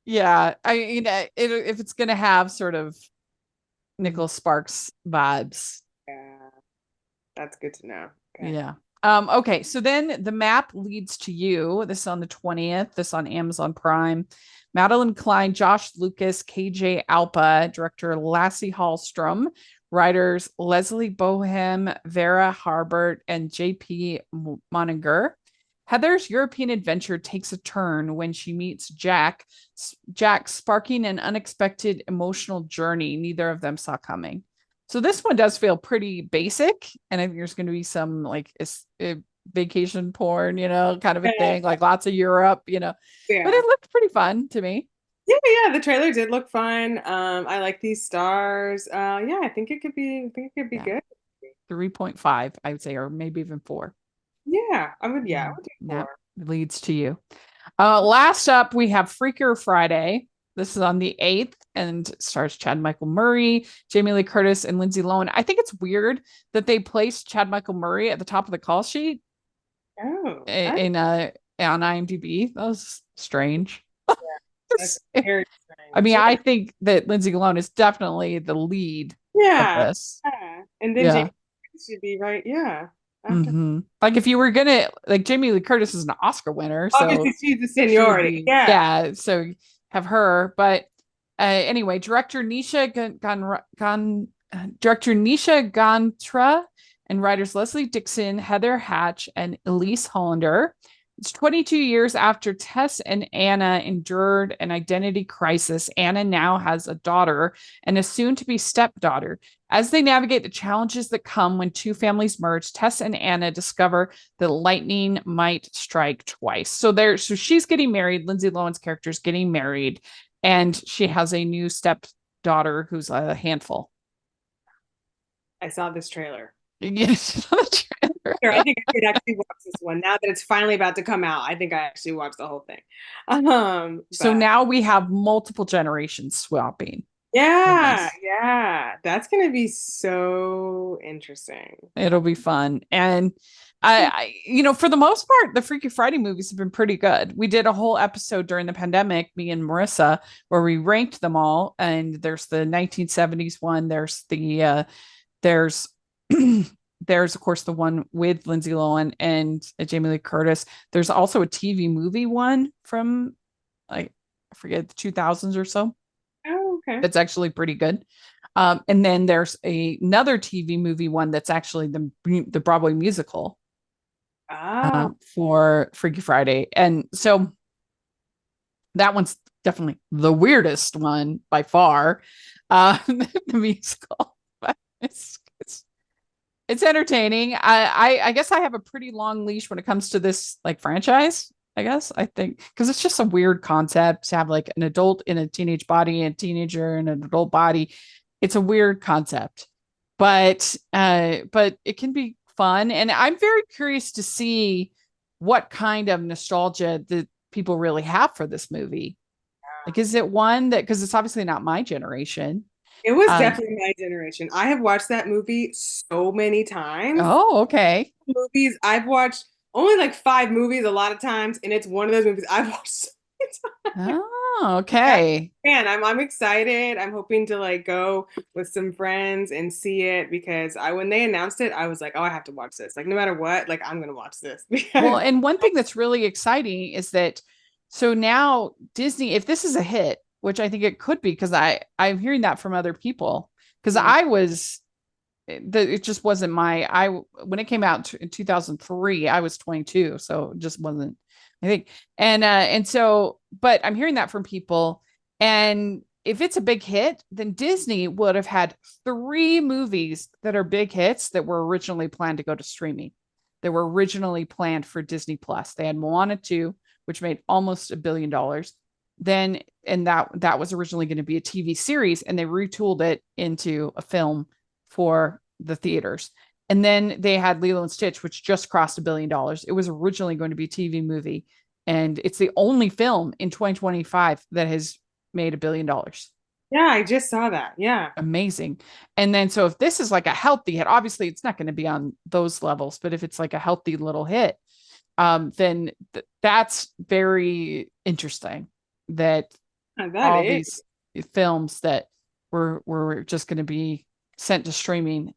S1: Yeah. If it's going to have sort of Nicholas Sparks vibes.
S2: Yeah, that's good to know. Okay.
S1: Yeah. Okay. So then the map leads to you. This is on the 20th. This on Amazon Prime. Madeline Klein, Josh Lucas, KJ Alpa, director Lassie Hallstrom, writers Leslie Bohem, Vera Harbert, and JP Moninger. Heather's European adventure takes a turn when she meets Jack, sparking an unexpected emotional journey neither of them saw coming. So this one does feel pretty basic, and I think there's going to be some like vacation porn, kind of a thing, like lots of Europe, but
S2: Yeah.
S1: it looked pretty fun to me.
S2: Yeah, the trailer did look fun. I like these stars. Yeah, I think it could be good.
S1: 3.5, I would say, or maybe even 4.
S2: Yeah, I would do
S1: That
S2: 4.
S1: leads to you. Last up, we have Freaker Friday. This is on the 8th and stars Chad Michael Murray, Jamie Lee Curtis, and Lindsay Lohan. I think it's weird that they placed Chad Michael Murray at the top of the call sheet
S2: Oh,
S1: on IMDb. That was strange.
S2: that's very strange.
S1: I mean, I think that Lindsay Lohan is definitely the lead of this.
S2: Yeah. And then
S1: Yeah.
S2: Jamie should be right. Yeah. After
S1: Like if you were gonna like Jamie Lee Curtis is an Oscar winner, so
S2: obviously she's the seniority.
S1: yeah. So have her, but anyway, director Nisha Gantra and writers Leslie Dixon, Heather Hatch, and Elise Hollander. It's 22 years after Tess and Anna endured an identity crisis. Anna now has a daughter and a soon-to-be stepdaughter. As they navigate the challenges that come when two families merge, Tess and Anna discover that lightning might strike twice. So she's getting married. Lindsay Lohan's character is getting married, and she has a new stepdaughter who's a handful.
S2: I saw this trailer.
S1: Yes, the trailer.
S2: Sure, I think I could actually watch this one now that it's finally about to come out. I think I actually watched the whole thing.
S1: So now we have multiple generations swapping.
S2: Yeah, that's gonna be so interesting.
S1: It'll be fun. And I for the most part, the Freaky Friday movies have been pretty good. We did a whole episode during the pandemic, me and Marissa, where we ranked them all. And there's the 1970s one. There's the there's of course the one with Lindsay Lohan and Jamie Lee Curtis. There's also a TV movie one from I forget the 2000s or so.
S2: Oh, okay.
S1: That's actually pretty good. And then there's another TV movie one that's actually the Broadway musical for Freaky Friday. And so that one's definitely the weirdest one by far, the musical. But it's entertaining. I guess I have a pretty long leash when it comes to this like franchise. I think because it's just a weird concept to have like an adult in a teenage body and a teenager in an adult body. It's a weird concept, but it can be fun. And I'm very curious to see what kind of nostalgia that people really have for this movie. Like, is it one that, because it's obviously not my generation.
S2: It was definitely my generation. I have watched that movie so many times.
S1: Oh, okay.
S2: Movies I've watched only like 5 movies a lot of times, and it's one of those movies I've watched so many times.
S1: Oh, okay.
S2: Man, I'm excited. I'm hoping to like go with some friends and see it because when they announced it, I was like, oh, I have to watch this. Like no matter what, like I'm gonna watch this.
S1: Well, and one thing that's really exciting is that so now Disney, if this is a hit, which I think it could be, because I'm hearing that from other people, because it just wasn't when it came out in 2003, I was 22, so it just wasn't, I think. And so, but I'm hearing that from people. And if it's a big hit, then Disney would have had 3 movies that are big hits that were originally planned to go to streaming. They were originally planned for Disney Plus. They had Moana 2, which made almost $1 billion. Then, and that was originally going to be a TV series, and they retooled it into a film for the theaters. And then they had Lilo and Stitch, which just crossed $1 billion. It was originally going to be a TV movie, and it's the only film in 2025 that has made $1 billion.
S2: Yeah, I just saw that. Yeah.
S1: Amazing. And then, so if this is like a healthy hit, obviously it's not going to be on those levels, but if it's like a healthy little hit, then that's very interesting that
S2: That
S1: all
S2: is.
S1: these films that were just going to be sent to streaming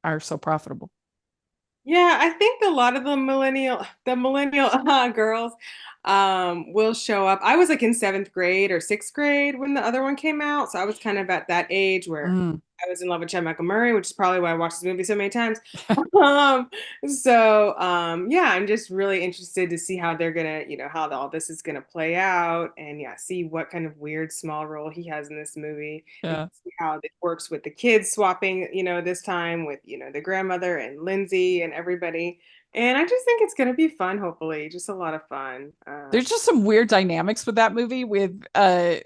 S1: are so profitable.
S2: Yeah, I think a lot of the millennial girls will show up. I was like in seventh grade or sixth grade when the other one came out, so I was kind of at that age where
S1: Mm.
S2: I was in love with Chad Michael Murray, which is probably why I watched this movie so many times. Um, yeah, I'm just really interested to see how they're gonna, how all this is gonna play out, and yeah, see what kind of weird small role he has in this movie, and
S1: Yeah.
S2: see how it works with the kids swapping, this time with, the grandmother and Lindsay and everybody. And I just think it's gonna be fun, hopefully, just a lot of fun.
S1: There's just some weird dynamics with that movie with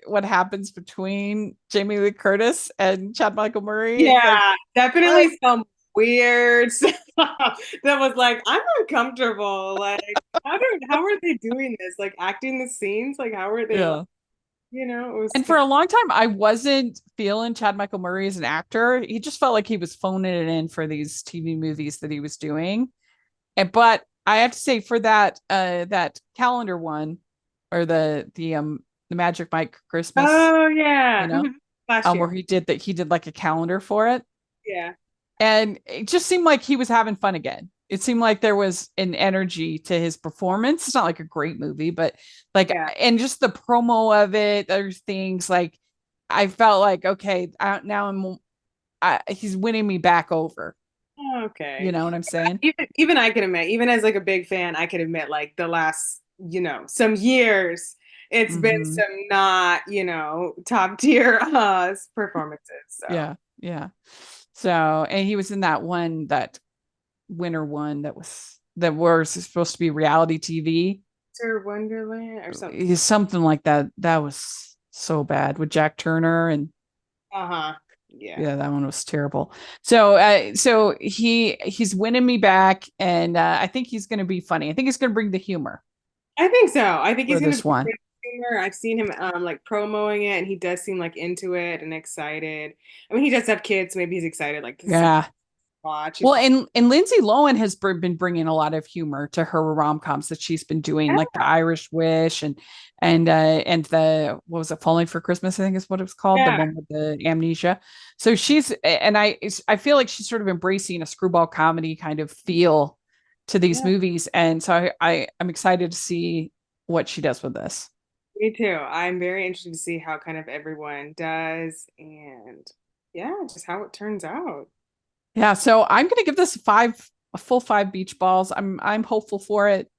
S1: what happens between Jamie Lee Curtis and Chad Michael Murray. It's like,
S2: Yeah,
S1: what?
S2: definitely some weird stuff that was like, I'm uncomfortable. Like, how are they doing this? Like acting the scenes? Like, how are they,
S1: Yeah.
S2: it was
S1: And for a long time, I wasn't feeling Chad Michael Murray as an actor. He just felt like he was phoning it in for these TV movies that he was doing. But I have to say, for that calendar one, or the Magic Mike Christmas,
S2: Oh yeah.
S1: you know,
S2: Last
S1: where
S2: year.
S1: he did like a calendar for it,
S2: Yeah.
S1: and it just seemed like he was having fun again. It seemed like there was an energy to his performance. It's not like a great movie, but like,
S2: Yeah.
S1: and just the promo of it, there's things like I felt like, okay, he's winning me back over. You
S2: Okay.
S1: know what I'm saying?
S2: Even I can admit, even as like a big fan, I can admit like the last, some years, it's been
S1: Hmm.
S2: some not, top tier performances. So
S1: Yeah, yeah. So, and he was in that winter one that was supposed to be reality TV.
S2: Sir Wonderland or something.
S1: He's something like that. That was so bad with Jack Turner, and
S2: Uh-huh. Yeah.
S1: yeah, that one was terrible. So, so he's winning me back, and I think he's going to be funny. I think he's going to bring the humor
S2: I think so. I think
S1: for
S2: he's gonna
S1: this
S2: be
S1: one.
S2: great humor. I've seen him like promoting it, and he does seem like into it and excited. I mean, he does have kids, so maybe he's excited like to see
S1: Yeah.
S2: watch.
S1: Well, and Lindsay Lohan has been bringing a lot of humor to her rom-coms that she's been doing,
S2: Yeah,
S1: like The Irish Wish and the what was it, Falling for Christmas, I think is what it was called, the
S2: yeah,
S1: one with the amnesia. So I feel like she's sort of embracing a screwball comedy kind of feel to these
S2: yeah.
S1: movies, and so I'm excited to see what she does with this.
S2: Me too. I'm very interested to see how kind of everyone does, and yeah, just how it turns out.
S1: Yeah, so I'm gonna give this a full five beach balls. I'm hopeful for it.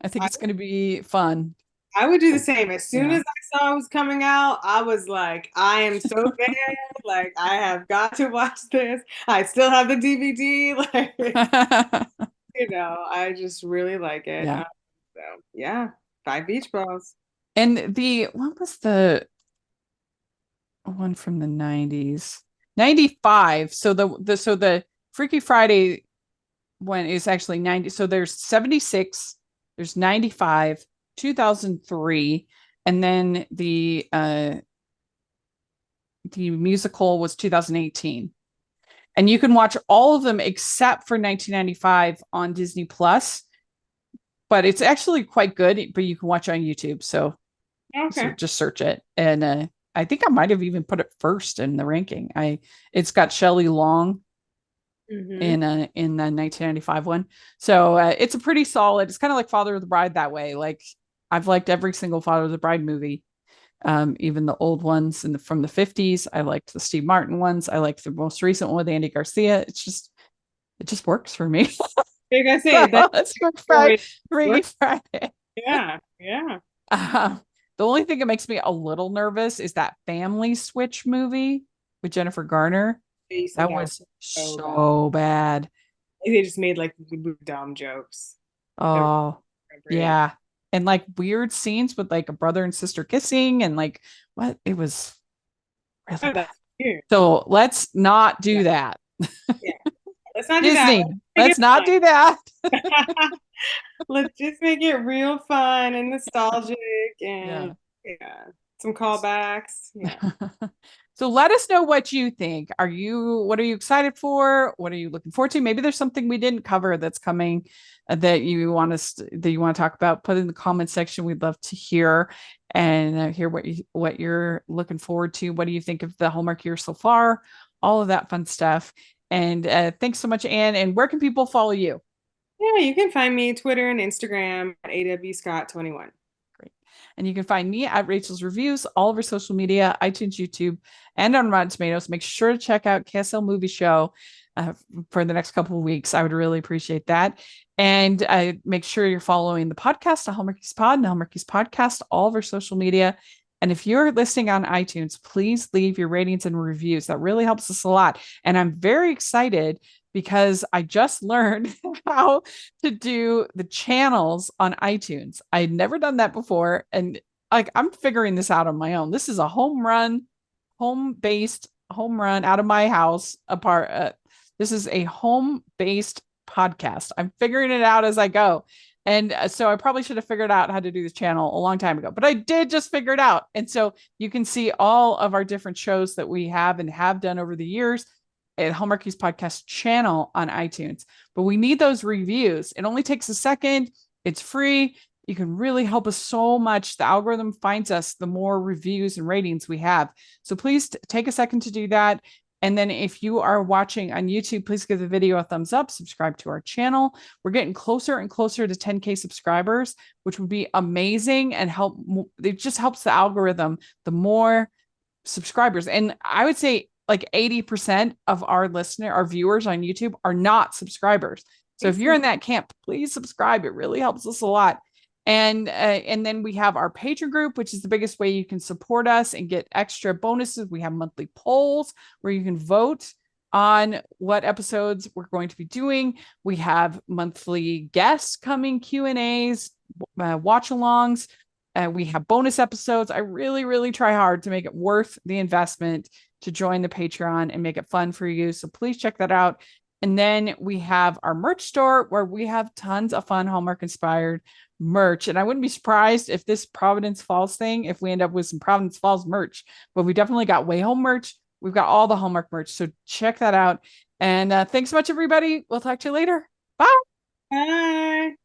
S1: I think
S2: I,
S1: it's gonna be fun.
S2: I would do the same. As soon
S1: Yeah.
S2: as I saw it was coming out, I was like, I am so bad. Like, I have got to watch this. I still have the DVD. Like, I just really like it.
S1: Yeah.
S2: So yeah, five beach balls.
S1: And what was the one from the 90s? 95. So the Freaky Friday one is actually 90. So there's 76, there's 95, 2003, and then the musical was 2018. And you can watch all of them except for 1995 on Disney Plus, but it's actually quite good, but you can watch it on YouTube. So
S2: Okay.
S1: just search it, and I think I might have even put it first in the ranking. It's got Shelley Long
S2: Hmm.
S1: in the 1995 one, so it's a pretty solid. It's kind of like Father of the Bride that way. Like, I've liked every single Father of the Bride movie, even the old ones from the 50s. I liked the Steve Martin ones. I liked the most recent one with Andy Garcia. It just works for me.
S2: Like I
S1: So
S2: say, that's
S1: it's
S2: the way it
S1: Freaky
S2: works.
S1: Friday.
S2: Yeah, yeah.
S1: The only thing that makes me a little nervous is that Family Switch movie with Jennifer Garner.
S2: They said
S1: That
S2: that was
S1: was
S2: so bad.
S1: so bad.
S2: They just made like dumb jokes. That were
S1: Oh,
S2: inappropriate.
S1: yeah. And like weird scenes with like a brother and sister kissing, and like what, it was really
S2: Oh,
S1: bad.
S2: that's weird.
S1: So let's not do
S2: Yeah,
S1: that.
S2: yeah. Let's not do that.
S1: Disney,
S2: Let's
S1: let's not
S2: make
S1: do that.
S2: it fun. Let's just make it real fun and nostalgic
S1: Yeah.
S2: and yeah. some callbacks. Yeah.
S1: So let us know what you think. What are you excited for? What are you looking forward to? Maybe there's something we didn't cover that's coming that you want to talk about. Put in the comment section. We'd love to hear and hear what you're looking forward to. What do you think of the Hallmark year so far? All of that fun stuff. And thanks so much, Anne. And where can people follow you?
S2: Yeah, you can find me Twitter and Instagram at awscott21.
S1: Great. And you can find me at Rachel's Reviews, all over social media, iTunes, YouTube, and on Rotten Tomatoes. Make sure to check out KSL Movie Show for the next couple of weeks. I would really appreciate that. And make sure you're following the podcast, the Hallmarkies Pod and the Hallmarkies Podcast, all of our social media. And if you're listening on iTunes, please leave your ratings and reviews. That really helps us a lot. And I'm very excited because I just learned how to do the channels on iTunes. I had never done that before. And like, I'm figuring this out on my own. This is a home-based home run out of my house apart. This is a home-based podcast. I'm figuring it out as I go. And so I probably should have figured out how to do this channel a long time ago, but I did just figure it out. And so you can see all of our different shows that we have and have done over the years at Hallmarkies Podcast channel on iTunes. But we need those reviews. It only takes a second. It's free. You can really help us so much. The algorithm finds us the more reviews and ratings we have. So please take a second to do that. And then if you are watching on YouTube, please give the video a thumbs up, subscribe to our channel. We're getting closer and closer to 10K subscribers, which would be amazing and it just helps the algorithm, the more subscribers. And I would say like 80% of our viewers on YouTube are not subscribers. So if you're in that camp, please subscribe. It really helps us a lot. And then we have our Patreon group, which is the biggest way you can support us and get extra bonuses. We have monthly polls where you can vote on what episodes we're going to be doing. We have monthly guests coming, Q&As, watch-alongs. We have bonus episodes. I really, really try hard to make it worth the investment to join the Patreon and make it fun for you. So please check that out. And then we have our merch store where we have tons of fun Hallmark inspired merch. And I wouldn't be surprised if this Providence Falls thing, if we end up with some Providence Falls merch, but we definitely got Way Home merch. We've got all the Hallmark merch. So check that out. And thanks so much, everybody. We'll talk to you later. Bye.
S2: Bye.